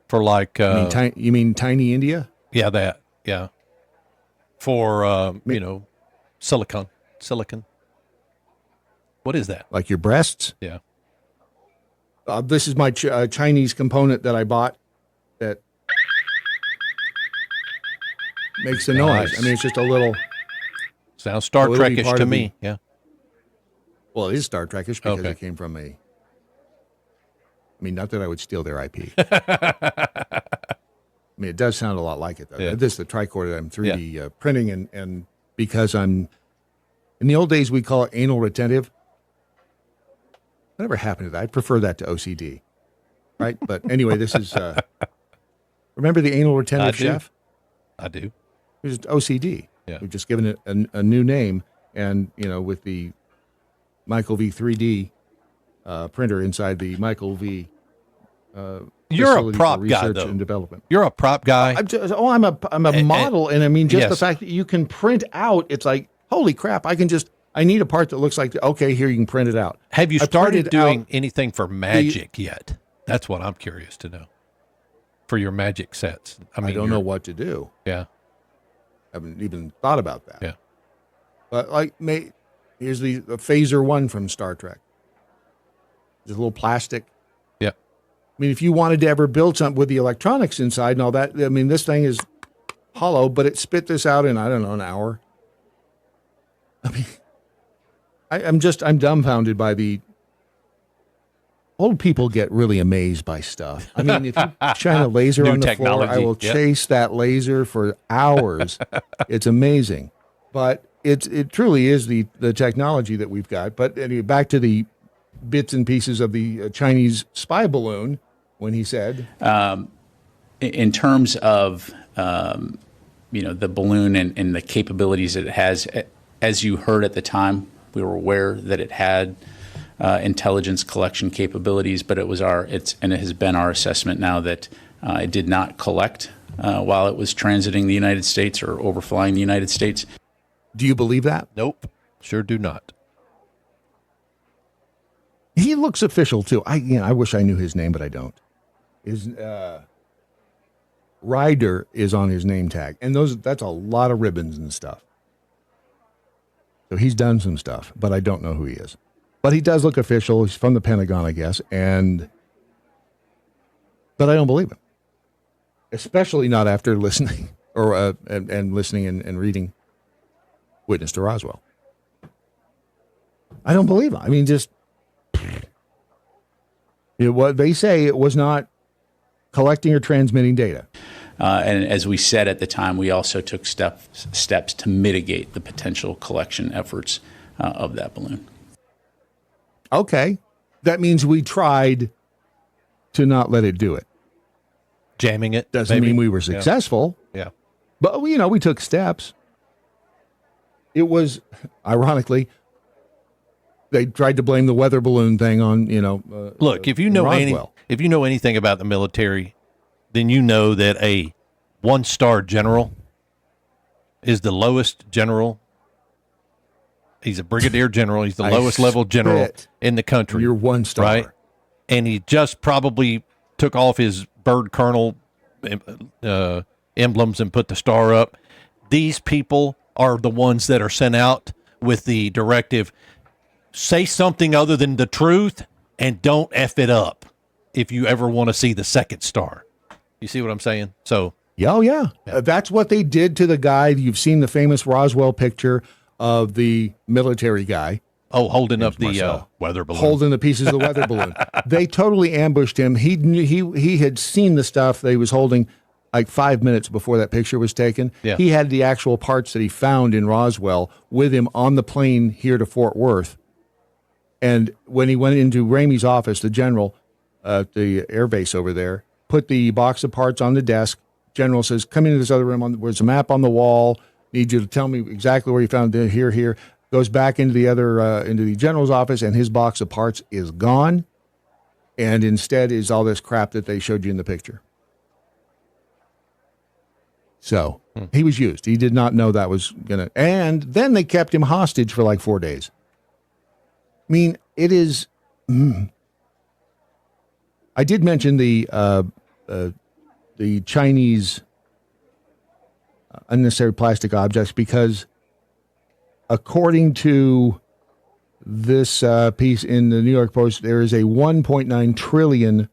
for like. you mean Tiny India? Yeah, that. Yeah. For, Silicon. What is that? Like your breasts? Yeah. This is my Chinese component that I bought that makes a noise. Nice. I mean, it's just a little. Sounds Star it'll be Trek-ish part to of me. Yeah. Well, it is Star Trek-ish because Okay. it came from I mean, not that I would steal their IP. I mean, it does sound a lot like it, though. Yeah. This is the tricorder that I'm 3D printing, and because I'm, in the old days, we call it anal retentive. Whatever happened to that? I prefer that to OCD, right? But anyway, this is, remember the anal retentive chef? I do. It was OCD. Yeah. We've just given it a new name, and, with the Michael V 3D printer inside the Michael V You're a facility prop for guy, research though. and development. You're a prop guy. I'm a model, and I mean, just the yes. fact that you can print out, it's like, holy crap! I need a part that looks like, okay, here you can print it out. Have you I started printed doing out anything for magic yet? That's what I'm curious to know. For your magic sets, I don't know what to do. Yeah, I haven't even thought about that. Yeah, but here's the Phaser 1 from Star Trek. Just a little plastic. Yeah. I mean, if you wanted to ever build something with the electronics inside and all that, I mean, this thing is hollow, but it spit this out in, I don't know, an hour. I mean, I'm dumbfounded by the old people get really amazed by stuff. I mean, if you shine a laser New on the floor, I technology. will Yep. chase that laser for hours. It's amazing, but it truly is the technology that we've got. But anyway, back to the bits and pieces of the Chinese spy balloon when he said, in terms of the balloon and the capabilities that it has, as you heard at the time, we were aware that it had intelligence collection capabilities, but it has been our assessment now that it did not collect while it was transiting the United States or overflying the United States. do you believe that? Nope, sure do not. He looks official too. I wish I knew his name, but I don't. His Ryder is on his name tag, and that's a lot of ribbons and stuff. So he's done some stuff, but I don't know who he is. But he does look official. He's from the Pentagon, I guess, but I don't believe him, especially not after listening and listening and reading Witness to Roswell. I don't believe him. I mean, just what they say, it was not collecting or transmitting data. And as we said at the time, we also took steps to mitigate the potential collection efforts of that balloon. Okay. That means we tried to not let it do it. Jamming it doesn't maybe? mean we were successful. Yeah. But we took steps. It was, ironically, they tried to blame the weather balloon thing on, Look, if you know anything about the military, then you know that a 1-star general is the lowest general. He's a brigadier general. He's the lowest level general in the country. You're 1-star. Right? And he just probably took off his bird colonel emblems and put the star up. These people are the ones that are sent out with the directive, say something other than the truth and don't F it up if you ever want to see the 2nd star. You see what I'm saying? So, yeah. That's what they did to the guy. You've seen the famous Roswell picture of the military guy. Oh, holding up the weather balloon. Holding the pieces of the weather balloon. They totally ambushed him. He knew he had seen the stuff that he was holding like 5 minutes before that picture was taken. Yeah. He had the actual parts that he found in Roswell with him on the plane here to Fort Worth. And when he went into Ramey's office, the general at the air base over there, put the box of parts on the desk. General says, come into this other room. There's a map on the wall. Need you to tell me exactly where you found it. Here. Goes back into into the general's office, and his box of parts is gone. And instead is all this crap that they showed you in the picture. So he was used. He did not know that was going to. And then they kept him hostage for like 4 days. I mean, it is. I did mention the Chinese unnecessary plastic objects because according to this piece in the New York Post, there is a $1.9 trillion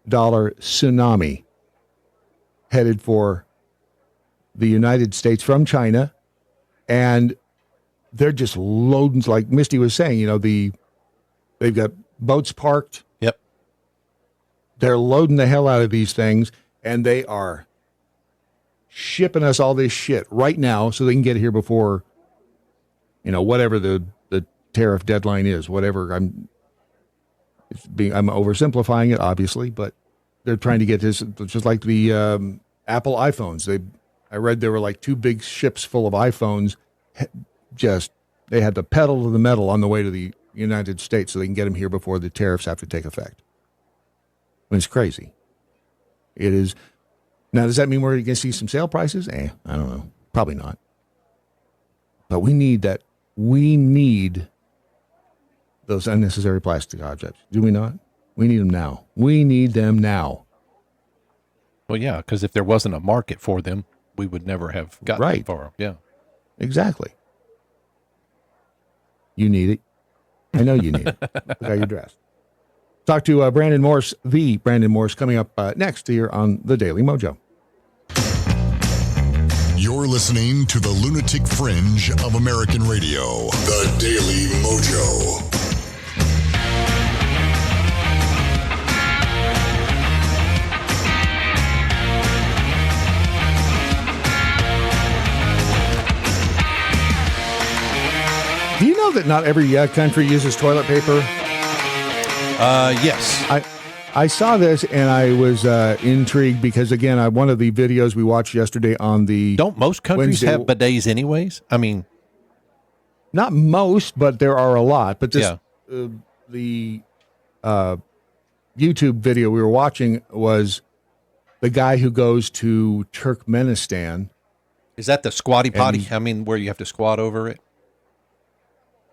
tsunami headed for the United States from China. And they're just loading, like Misty was saying, you know, they've got boats parked. Yep. They're loading the hell out of these things, and they are shipping us all this shit right now so they can get here before, you know, whatever the tariff deadline is, whatever. I'm oversimplifying it, obviously, but they're trying to get this, just like the Apple iPhones. I read there were like 2 big ships full of iPhones. They had the pedal to the metal on the way to the United States so they can get them here before the tariffs have to take effect. I mean, it's crazy. It is. Now, does that mean we're going to see some sale prices? I don't know. Probably not. But we need that. We need those unnecessary plastic objects. Do we not? We need them now. We need them now. Well, yeah, because if there wasn't a market for them, we would never have gotten that far. Yeah. Exactly. You need it. I know you need it. Look how you're dressed. Talk to Brandon Morse, the Brandon Morse, coming up next here on the Daily Mojo. You're listening to the lunatic fringe of American radio, the Daily Mojo. Do you know that not every country uses toilet paper? Yes. I saw this and I was intrigued because, again, one of the videos we watched yesterday on the Don't most countries have bidets anyways? I mean, not most, but there are a lot. But this, the YouTube video we were watching was the guy who goes to Turkmenistan. Is that the squatty potty? I mean, where you have to squat over it?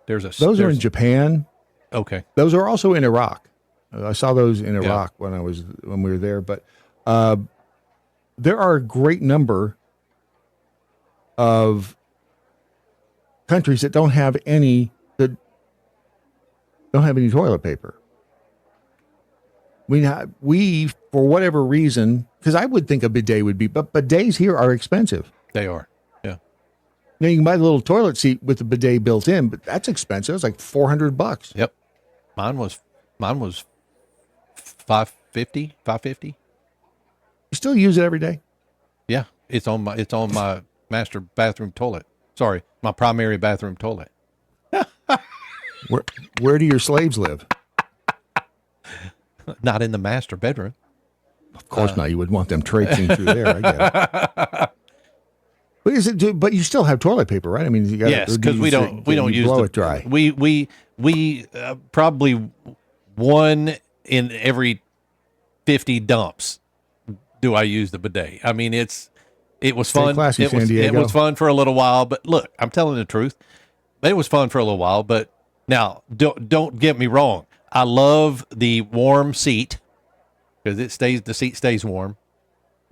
Those are in Japan. Okay. Those are also in Iraq. I saw those in Iraq when we were there. But there are a great number of countries that don't have any toilet paper. We for whatever reason, because I would think a bidet would be, but bidets here are expensive. They are. Now you can buy the little toilet seat with the bidet built in, but that's expensive. It's like $400. Yep. Mine was $550. You still use it every day? Yeah. It's on my master bathroom toilet. Sorry, my primary bathroom toilet. Where do your slaves live? Not in the master bedroom. Of course not. You would want them traipsing through there. I get it. But you still have toilet paper, right? I mean, you got yes, because we don't use blow it dry. We probably 1 in every 50 dumps do I use the bidet. I mean, it was fun. Classy, San Diego. It was fun for a little while, but look, I'm telling the truth. It was fun for a little while, but now don't get me wrong. I love the warm seat because the seat stays warm,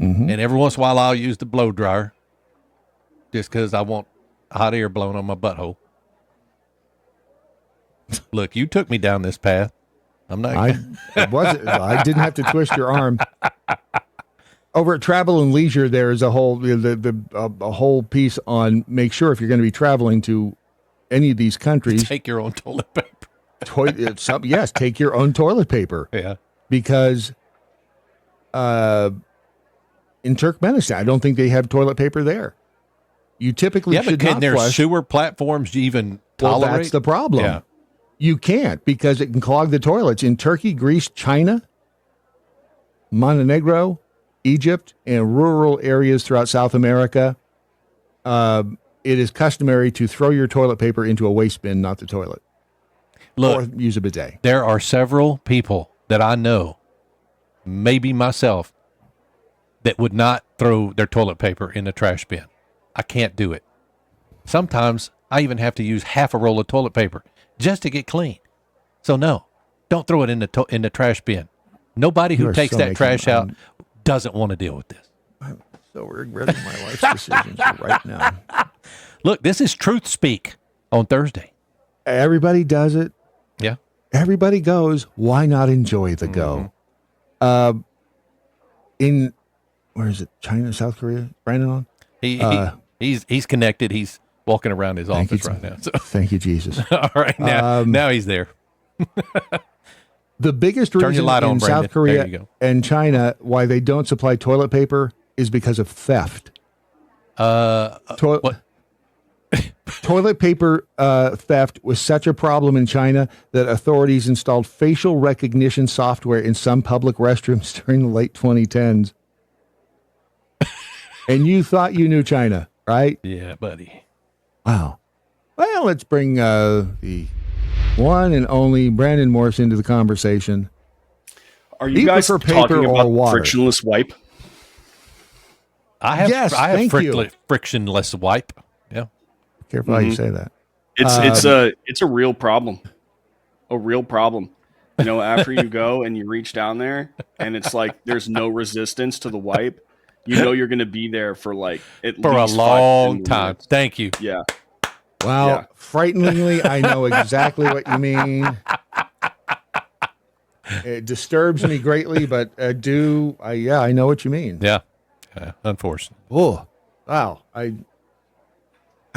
and every once in a while I'll use the blow dryer. Just because I want hot air blown on my butthole. Look, you took me down this path. I'm not. I didn't have to twist your arm. Over at Travel and Leisure, there is a whole a whole piece on make sure if you're going to be traveling to any of these countries, take your own toilet paper. Yes, take your own toilet paper. Yeah, because in Turkmenistan, I don't think they have toilet paper there. You typically should but can not their flush. sewer platforms even tolerate? Well, that's the problem. Yeah. You can't because it can clog the toilets. In Turkey, Greece, China, Montenegro, Egypt, and rural areas throughout South America, it is customary to throw your toilet paper into a waste bin, not the toilet. Look, or use a bidet. There are several people that I know, maybe myself, that would not throw their toilet paper in the trash bin. I can't do it. Sometimes I even have to use half a roll of toilet paper just to get clean. So no, don't throw it in the trash bin. Nobody who takes that trash out doesn't want to deal with this. I'm so regretting my life's decisions right now. Look, this is truth speak. on Thursday. Everybody does it. Yeah. Everybody goes. Why not enjoy the go? In where is it? China, South Korea? Brandon on? He's connected. He's walking around his office right now. So. Thank you, Jesus. All right, now he's there. The biggest Turn your reason light on, in Brandon. South There you Korea go. and China why they don't supply toilet paper is because of theft. Toilet paper theft was such a problem in China that authorities installed facial recognition software in some public restrooms during the late 2010s. And you thought you knew China, right? Yeah, buddy. Wow. Well, let's bring the one and only Brandon Morse into the conversation. Are you guys talking about frictionless wipe? I have thank you. frictionless wipe. Yeah. Careful how you say that. It's a real problem. A real problem. You know, after you go and you reach down there and it's like there's no resistance to the wipe, you know you're going to be there for like at least a 5 long minutes. time. Thank you. Yeah. Wow. Yeah. Frighteningly, I know exactly what you mean. It disturbs me greatly, but I know what you mean. Yeah. Unfortunately. Oh, wow. I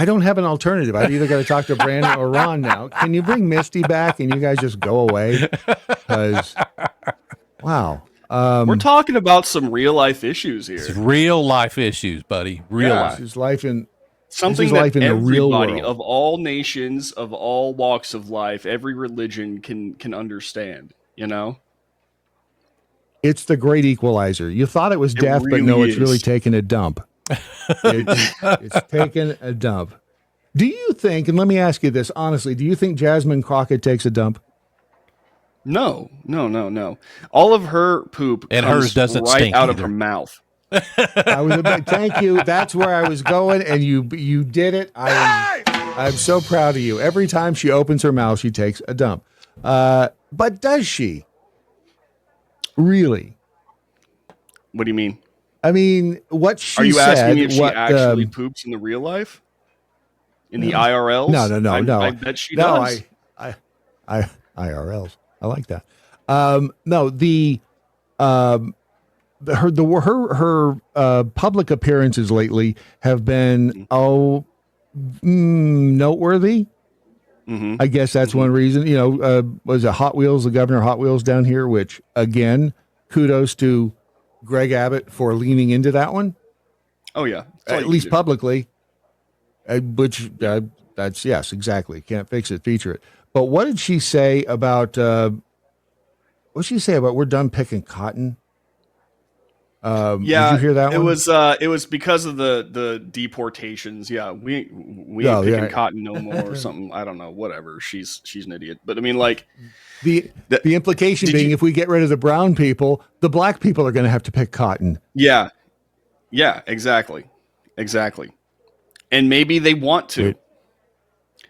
don't have an alternative. I've either got to talk to Brandon or Ron now. Can you bring Misty back and you guys just go away? Because, wow. We're talking about some real life issues here. It's real life issues, buddy. Real life. This is life in something this is life that in the real everybody world. of all nations, of all walks of life, every religion can understand. You know, It's the great equalizer. You thought it was death, but no, it's really taking a dump. It's taking a dump. Do you think, and let me ask you this honestly, do you think Jasmine Crockett takes a dump? No. All of her poop and comes hers doesn't right stink out of either. her mouth. Thank you. That's where I was going, and you did it. I'm so proud of you. Every time she opens her mouth, she takes a dump. But does she? Really? What do you mean? I mean, what she Are you said, asking me if she what, actually poops in the real life? In the IRLs? No. I bet she does. I IRLs. I like that. No, her public appearances lately have been noteworthy. Mm-hmm. I guess that's one reason. You know, was it Hot Wheels, the governor of Hot Wheels down here? Which again, kudos to Greg Abbott for leaning into that one. Oh yeah, at least publicly. That's yes, exactly. Can't fix it, feature it. But what did she say about? What did she say about we're done picking cotton? Yeah, did you hear that one? It was because of the deportations. Yeah, we ain't picking cotton no more or something. I don't know. Whatever. She's an idiot. But I mean, like the implication being, if we get rid of the brown people, the black people are going to have to pick cotton. Yeah, exactly. And maybe they want to.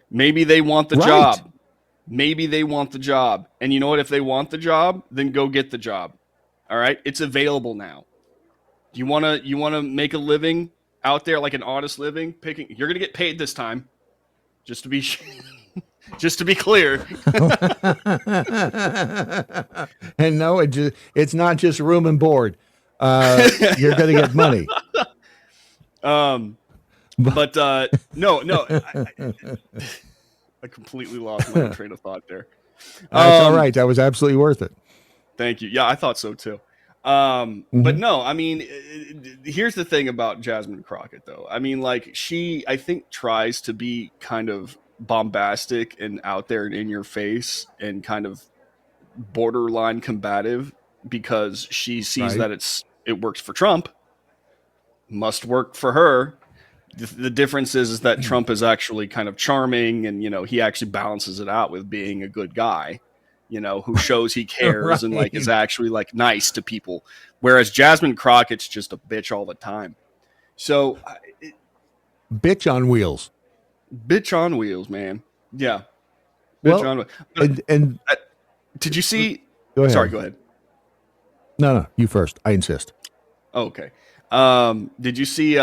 Maybe they want the job. Maybe they want the job. And you know what? If they want the job, then go get the job. All right, it's available now. You wanna make a living out there, like an honest living? You're gonna get paid this time. Just to be clear. And no, it's not just room and board. You're gonna get money. But no. I completely lost my train of thought there. That's all right. That was absolutely worth it. Thank you. Yeah, I thought so too. But no, I mean, here's the thing about Jasmine Crockett, though. I mean, like she, I think, tries to be kind of bombastic and out there and in your face and kind of borderline combative because she sees that it works for Trump, must work for her. The difference is that Trump is actually kind of charming and, you know, he actually balances it out with being a good guy, you know, who shows he cares and like is actually like nice to people. Whereas Jasmine Crockett's just a bitch all the time. So bitch on wheels. Bitch on wheels, man. Yeah. Bitch on wheels. And did you see? Go ahead. Sorry, go ahead. No, you first. I insist. Okay. Did you see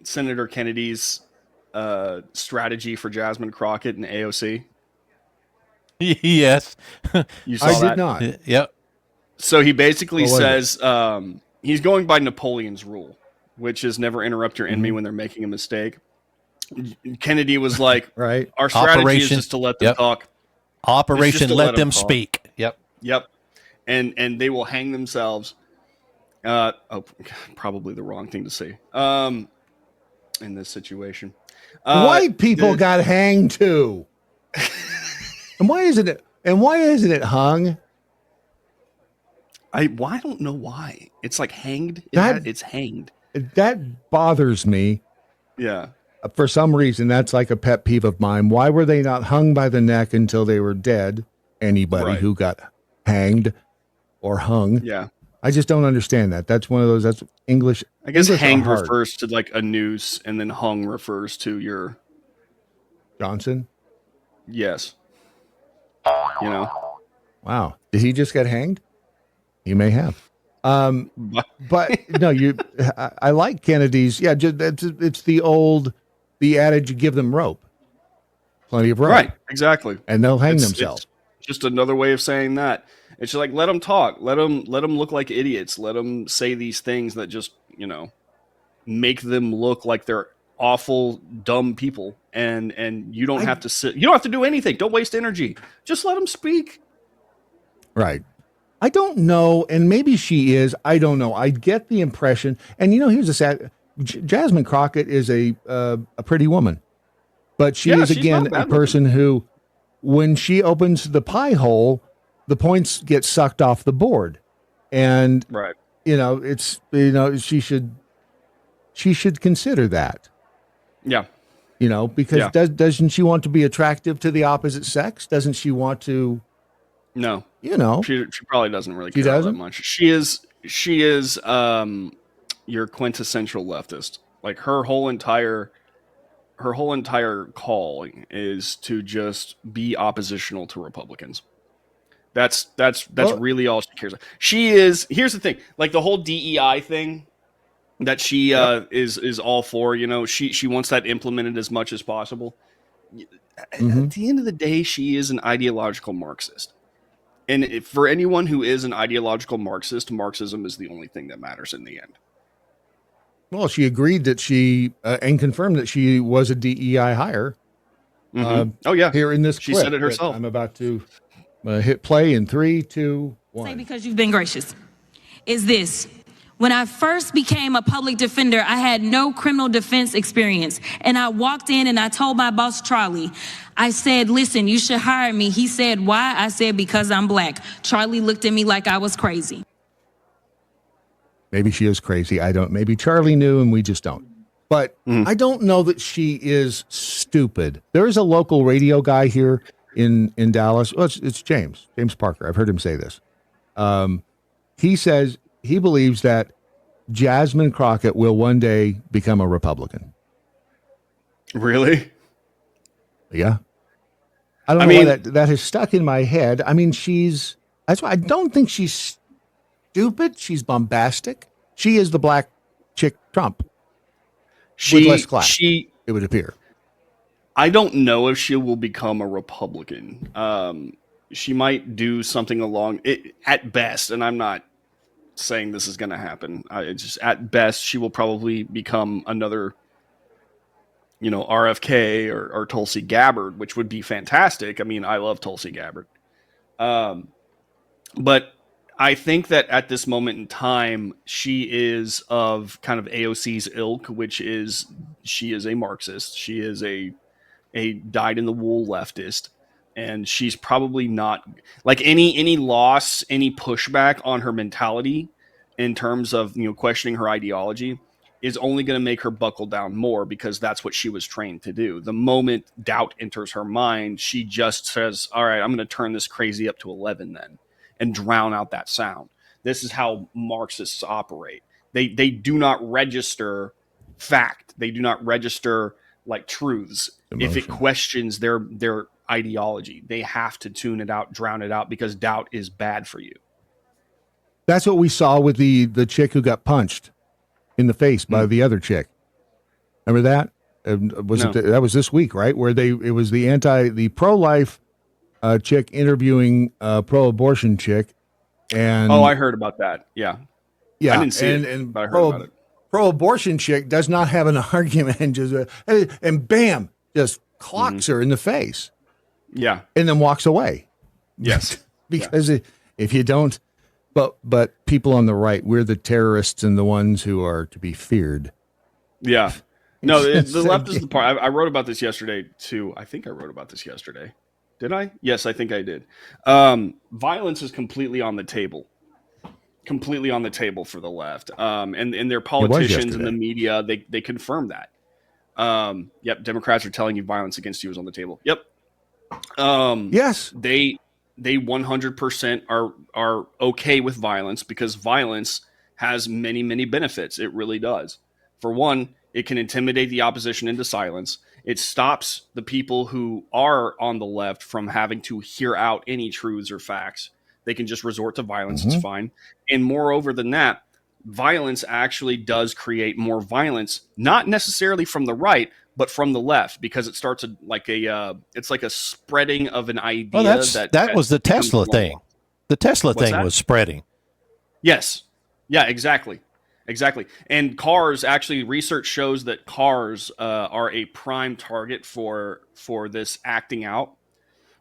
Senator Kennedy's strategy for Jasmine Crockett and AOC? Yes. You saw I that? did not. Yep. So he basically What was says he's going by Napoleon's rule, which is never interrupt your enemy when they're making a mistake. Kennedy was like, right. Our strategy Operation- is just to let them yep. talk. Operation to Let Them talk. Speak. Yep. Yep. And they will hang themselves. Probably the wrong thing to say. In this situation. White people got hanged too. And why isn't it hung? I don't know why. It's like hanged. It's hanged. That bothers me. Yeah. For some reason, that's like a pet peeve of mine. Why were they not hung by the neck until they were dead? Anybody who got hanged or hung. Yeah. I just don't understand that. That's one of those, that's English. I guess English are hanged hard. refers to like a noose, and then hung refers to your Johnson? Yes. You know. Wow. Did he just get hanged? He may have. But no, I like Kennedy's. Yeah, it's the adage, you give them rope. Plenty of rope. Right, exactly. And they'll hang themselves. It's just another way of saying that. It's just like, let them talk. Let them look like idiots. Let them say these things that just, make them look like they're awful, dumb people. And you don't have to sit. You don't have to do anything. Don't waste energy. Just let them speak. Right. I don't know, and maybe she is. I don't know. I get the impression, and here's a sad. Jasmine Crockett is a pretty woman, but she is again a person who, when she opens the pie hole, the points get sucked off the board, and right. She should consider that. Yeah. Because doesn't she want to be attractive to the opposite sex? Doesn't she want to? No. She probably doesn't really care all that much. She is your quintessential leftist. Like her whole entire calling is to just be oppositional to Republicans. That's really all she cares about. She is, here's the thing, like the whole DEI thing that she is all for, she wants that implemented as much as possible. At the end of the day, she is an ideological Marxist. And for anyone who is an ideological Marxist, Marxism is the only thing that matters in the end. Well, she agreed that she and confirmed that she was a DEI hire. Here in this she clip said it herself. I'm about to hit play in 3, 2, 1. Say because you've been gracious. Is this. When I first became a public defender, I had no criminal defense experience. And I walked in and I told my boss, Charlie, I said, listen, you should hire me. He said, why? I said, because I'm black. Charlie looked at me like I was crazy. Maybe she is crazy. Maybe Charlie knew and we just don't. But I don't know that she is stupid. There is a local radio guy here in Dallas. Well, it's James Parker. I've heard him say this. He says he believes that Jasmine Crockett will one day become a Republican. Really? Yeah. I don't know why that has stuck in my head. I mean, that's why I don't think she's stupid. She's bombastic. She is the black chick Trump. With less class, it would appear. I don't know if she will become a Republican. She might do something along it at best, and I'm not saying this is going to happen. It's just at best, she will probably become another, RFK or Tulsi Gabbard, which would be fantastic. I mean, I love Tulsi Gabbard. But I think that at this moment in time, she is of kind of AOC's ilk, which is she is a Marxist. She is a dyed-in-the-wool leftist. And she's probably not like any loss, any pushback on her mentality in terms of, questioning her ideology is only going to make her buckle down more because that's what she was trained to do. The moment doubt enters her mind, she just says, all right, I'm going to turn this crazy up to 11 then and drown out that sound. This is how Marxists operate. They do not register fact. They do not register like truths. If it questions their ideology, they have to tune it out, drown it out, because doubt is bad for you. That's what we saw with the chick who got punched in the face by the other chick. Remember that? That was this week, right? Where it was the pro-life chick interviewing pro-abortion chick, and I heard about that. Yeah, yeah, I didn't see it, but I heard about it. Pro-abortion chick does not have an argument, and and bam, just clocks her in the face. Yeah, and then walks away. Yes, because if you don't, but people on the right, we're the terrorists and the ones who are to be feared. Yeah. No, the left is the part. I wrote about this yesterday too. I think I wrote about this yesterday. Did I? Yes, I think I did. Violence is completely on the table. Completely on the table for the left. And their politicians and the media, they confirm that. Yep, Democrats are telling you violence against you is on the table. Yep. Yes. They 100% are okay with violence because violence has many, many benefits. It really does. For one, it can intimidate the opposition into silence. It stops the people who are on the left from having to hear out any truths or facts. They can just resort to violence. It's fine. And moreover than that, violence actually does create more violence, not necessarily from the right, but from the left, because it starts it's like a spreading of an idea. Well, that was the Tesla thing. The Tesla thing was spreading. Yes. Yeah, exactly. Exactly. And cars, actually, research shows that cars are a prime target for this acting out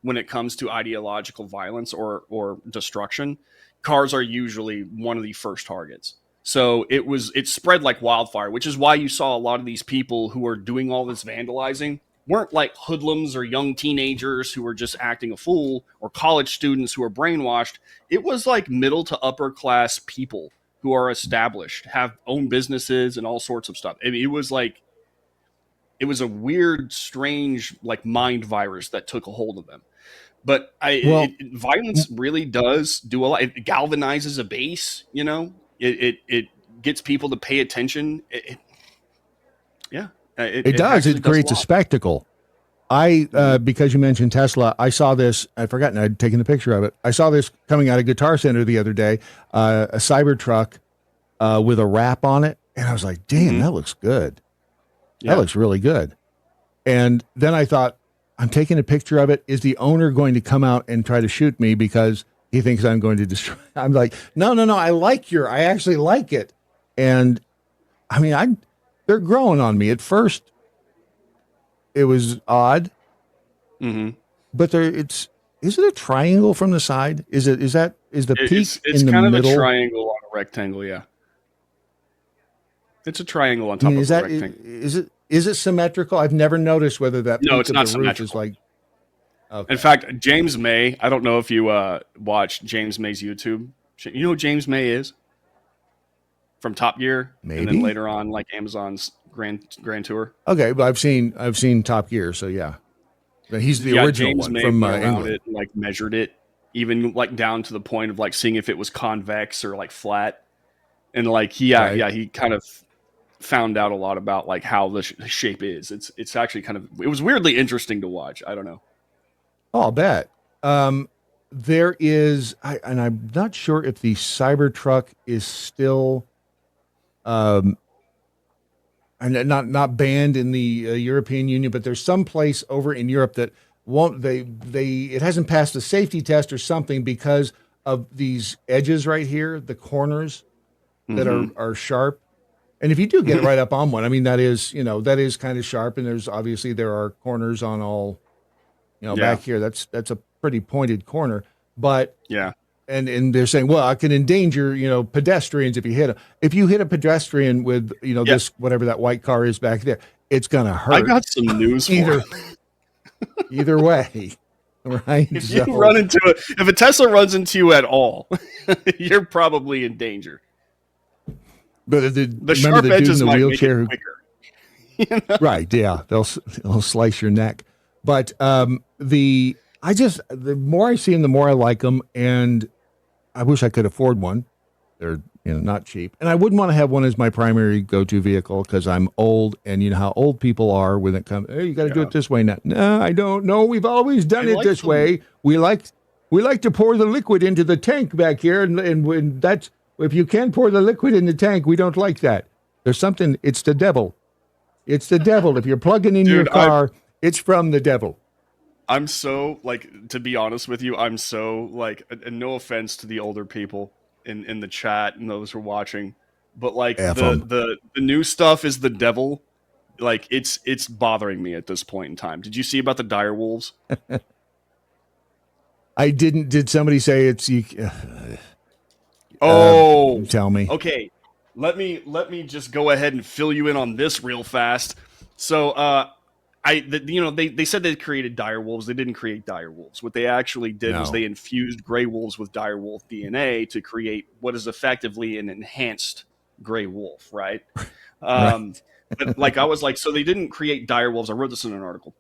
when it comes to ideological violence or destruction. Cars are usually one of the first targets. So it spread like wildfire, which is why you saw a lot of these people who are doing all this vandalizing weren't like hoodlums or young teenagers who were just acting a fool or college students who are brainwashed. It was like middle to upper class people who are established, have own businesses and all sorts of stuff. I mean, it was a weird, strange, like mind virus that took a hold of them. But violence really does do a lot. It galvanizes a base, you know. It gets people to pay attention. It does. It creates a spectacle. Because you mentioned Tesla, I saw this. I'd forgotten I'd taken a picture of it. I saw this coming out of Guitar Center the other day, a Cybertruck with a wrap on it. And I was like, damn, that looks good. Yeah. That looks really good. And then I thought, I'm taking a picture of it. Is the owner going to come out and try to shoot me because he thinks I'm going to destroy? I'm like, no. I actually like it. And I mean, they're growing on me. At first, it was odd, but is it a triangle from the side? Is the peak it's in the kind of middle? a triangle on a rectangle? Yeah, it's a triangle on top of a rectangle. Is it symmetrical? I've never noticed whether that. No, peak it's of not the roof symmetrical. is like. Okay. In fact, James May. I don't know if you watch James May's YouTube. You know who James May is? From Top Gear, Maybe. And then later on, like Amazon's Grand Tour. Okay, but I've seen Top Gear, so yeah. But he's the original James one May from went around England. it and like measured it, even like down to the point of like seeing if it was convex or like flat, and like he kind of found out a lot about like how the shape is. It's actually it was weirdly interesting to watch. I don't know. Oh, I'll bet. There is, and I'm not sure if the Cybertruck is still, and not banned in the European Union, but there's some place over in Europe that won't. It hasn't passed a safety test or something because of these edges right here, the corners that are sharp. And if you do get it right up on one, I mean, that is kind of sharp. And there are corners on all, back here. That's a pretty pointed corner. But yeah. And they're saying, well, I can endanger, pedestrians if you hit them. If you hit a pedestrian with, this, whatever that white car is back there, it's going to hurt. I got some news for either way. Right. If a Tesla runs into you at all, you're probably in danger. But the sharp edges might make it quicker. Right. Yeah. They'll slice your neck. But the more I see them, the more I like them. And I wish I could afford one. They're not cheap. And I wouldn't want to have one as my primary go-to vehicle because I'm old, and you know how old people are when it comes, hey, you got to do it this way now. No, I don't know. We've always done it this way. We like to pour the liquid into the tank back here, and when if you can't pour the liquid in the tank, we don't like that. There's something, it's the devil. It's the devil. If you're plugging in your car, it's from the devil. I'm so, like, to be honest with you, I'm so, like, and no offense to the older people in the chat and those who are watching, but, like, the new stuff is the devil. Like, it's bothering me at this point in time. Did you see about the dire wolves? I didn't. Did somebody say it's you? Tell me. Okay, let me just go ahead and fill you in on this real fast. So, they said they created dire wolves. They didn't create dire wolves. What they actually did was they infused gray wolves with dire wolf DNA to create what is effectively an enhanced gray wolf, right? Right. But like I was like, so they didn't create dire wolves. I wrote this in an article.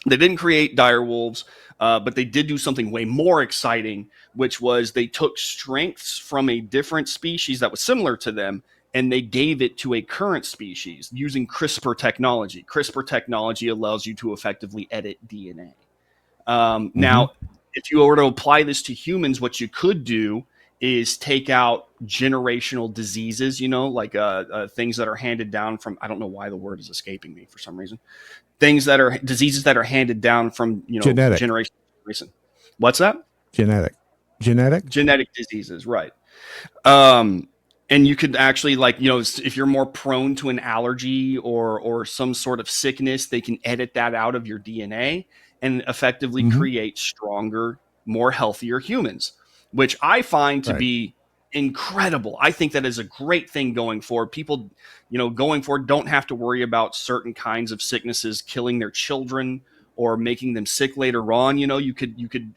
They didn't create dire wolves, but they did do something way more exciting, which was they took strengths from a different species that was similar to them, and they gave it to a current species using CRISPR technology. CRISPR technology allows you to effectively edit DNA. Now, if you were to apply this to humans, what you could do is take out generational diseases, like things that are handed down from, I don't know why the word is escaping me for some reason. Things that are diseases that are handed down from, Genetic. generation to generation. What's that? Genetic diseases, right. And you could actually, like, if you're more prone to an allergy or some sort of sickness, they can edit that out of your DNA and effectively create stronger, more healthier humans, which I find to be incredible. I think that is a great thing going forward. People, going forward don't have to worry about certain kinds of sicknesses killing their children or making them sick later on. You could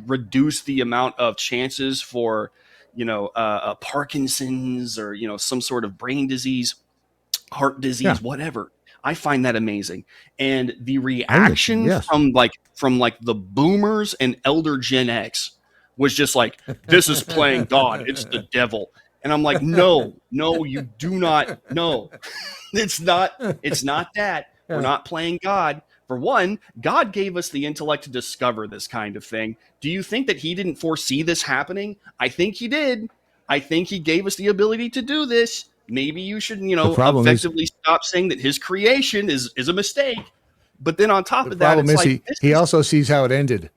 reduce the amount of chances for, Parkinson's or, some sort of brain disease, heart disease, whatever. I find that amazing. And the reaction from the boomers and elder Gen X was just like, this is playing God. It's the devil. And I'm like, no, you do not. No, it's not that. We're not playing God. For one, God gave us the intellect to discover this kind of thing. Do you think that he didn't foresee this happening? I think he did. I think he gave us the ability to do this. Maybe you should, effectively stop saying that his creation is a mistake. But then on top of that, it's like, he also sees how it ended.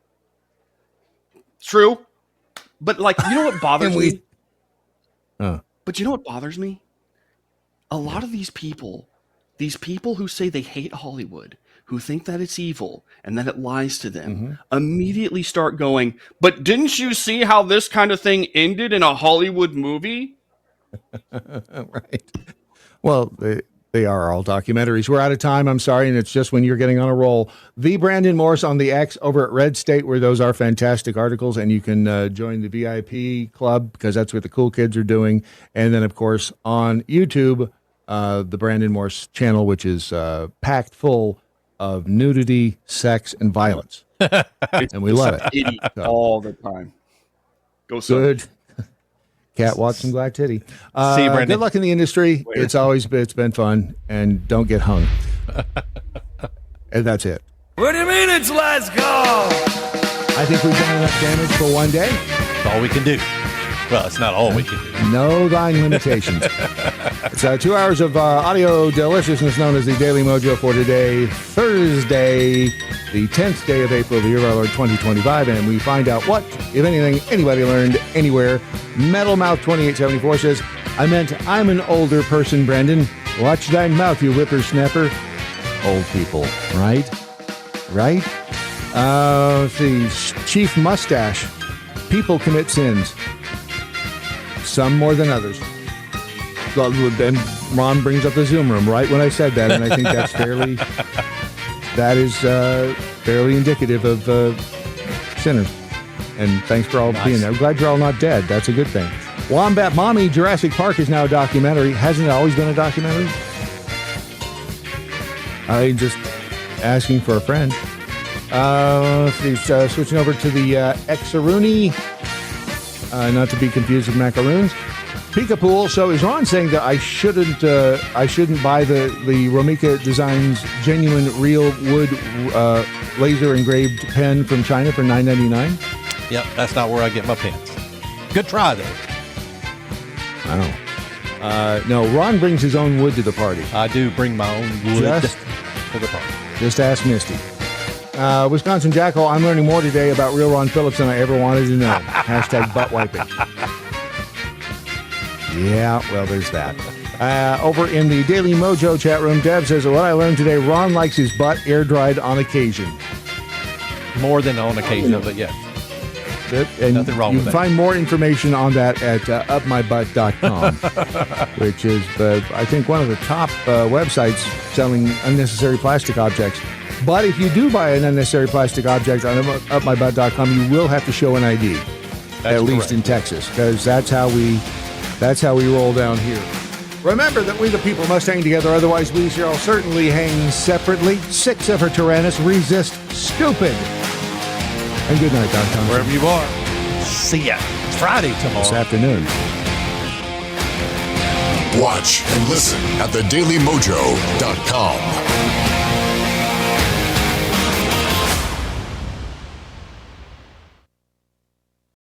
True. But, like, you know what bothers me? But you know what bothers me? A lot of these people who say they hate Hollywood, who think that it's evil and that it lies to them, immediately start going, but didn't you see how this kind of thing ended in a Hollywood movie? Right. Well, they are all documentaries. We're out of time. I'm sorry. And it's just when you're getting on a roll. The Brandon Morse on the X over at Redstate, where those are fantastic articles. And you can join the VIP club because that's what the cool kids are doing. And then, of course, on YouTube, the Brandon Morse channel, which is packed full of nudity, sex, and violence. And we love it. All the time. Go good. Cat Watson, glad titty. See you, Brandon. Good luck in the industry. Later. It's been fun, and don't get hung. And that's it. What do you mean it's last call? I think we've done enough damage for one day. It's all we can do. Well, it's not all we can do. No thine limitations. It's 2 hours of audio deliciousness known as the Daily MoJo for today, Thursday, the 10th day of April, the year of our Lord 2025, and we find out what, if anything, anybody learned anywhere. Metal Mouth 2874 says, I meant I'm an older person, Brandon. Watch thy mouth, you whippersnapper. Old people, right? Right? Let's see. Chief Mustache. People commit sins. Some more than others. And Ron brings up the Zoom room right when I said that, and I think that's fairly indicative of sinners. And thanks for all being there. I'm glad you're all not dead. That's a good thing. Wombat Mommy, Jurassic Park is now a documentary. Hasn't it always been a documentary? I'm just asking for a friend. Switching over to the Exaruni, not to be confused with macaroons. Peekapool. So is Ron saying that I shouldn't buy the Romika Designs genuine real wood laser engraved pen from China for $9.99? Yep, that's not where I get my pens. Good try though. Wow. No, Ron brings his own wood to the party. I do bring my own wood to the party. Just ask Misty. Wisconsin Jackal, I'm learning more today about real Ron Phillips than I ever wanted to know. Hashtag butt wiping. Yeah, well, there's that. Over in the Daily MoJo chat room, Deb says, what I learned today, Ron likes his butt air-dried on occasion. More than on occasion, but yes. And nothing wrong you with can that. find more information on that at upmybutt.com, which is, I think, one of the top websites selling unnecessary plastic objects. But if you do buy an unnecessary plastic object on upmybutt.com, you will have to show an ID, at least in Texas, because that's how we roll down here. Remember that we the people must hang together, otherwise we shall certainly hang separately. 6 of her Tyrannus, resist stupid. And good night, Don Thompson. Wherever you are. See ya. It's Friday tomorrow. This afternoon. Watch and listen at thedailymojo.com.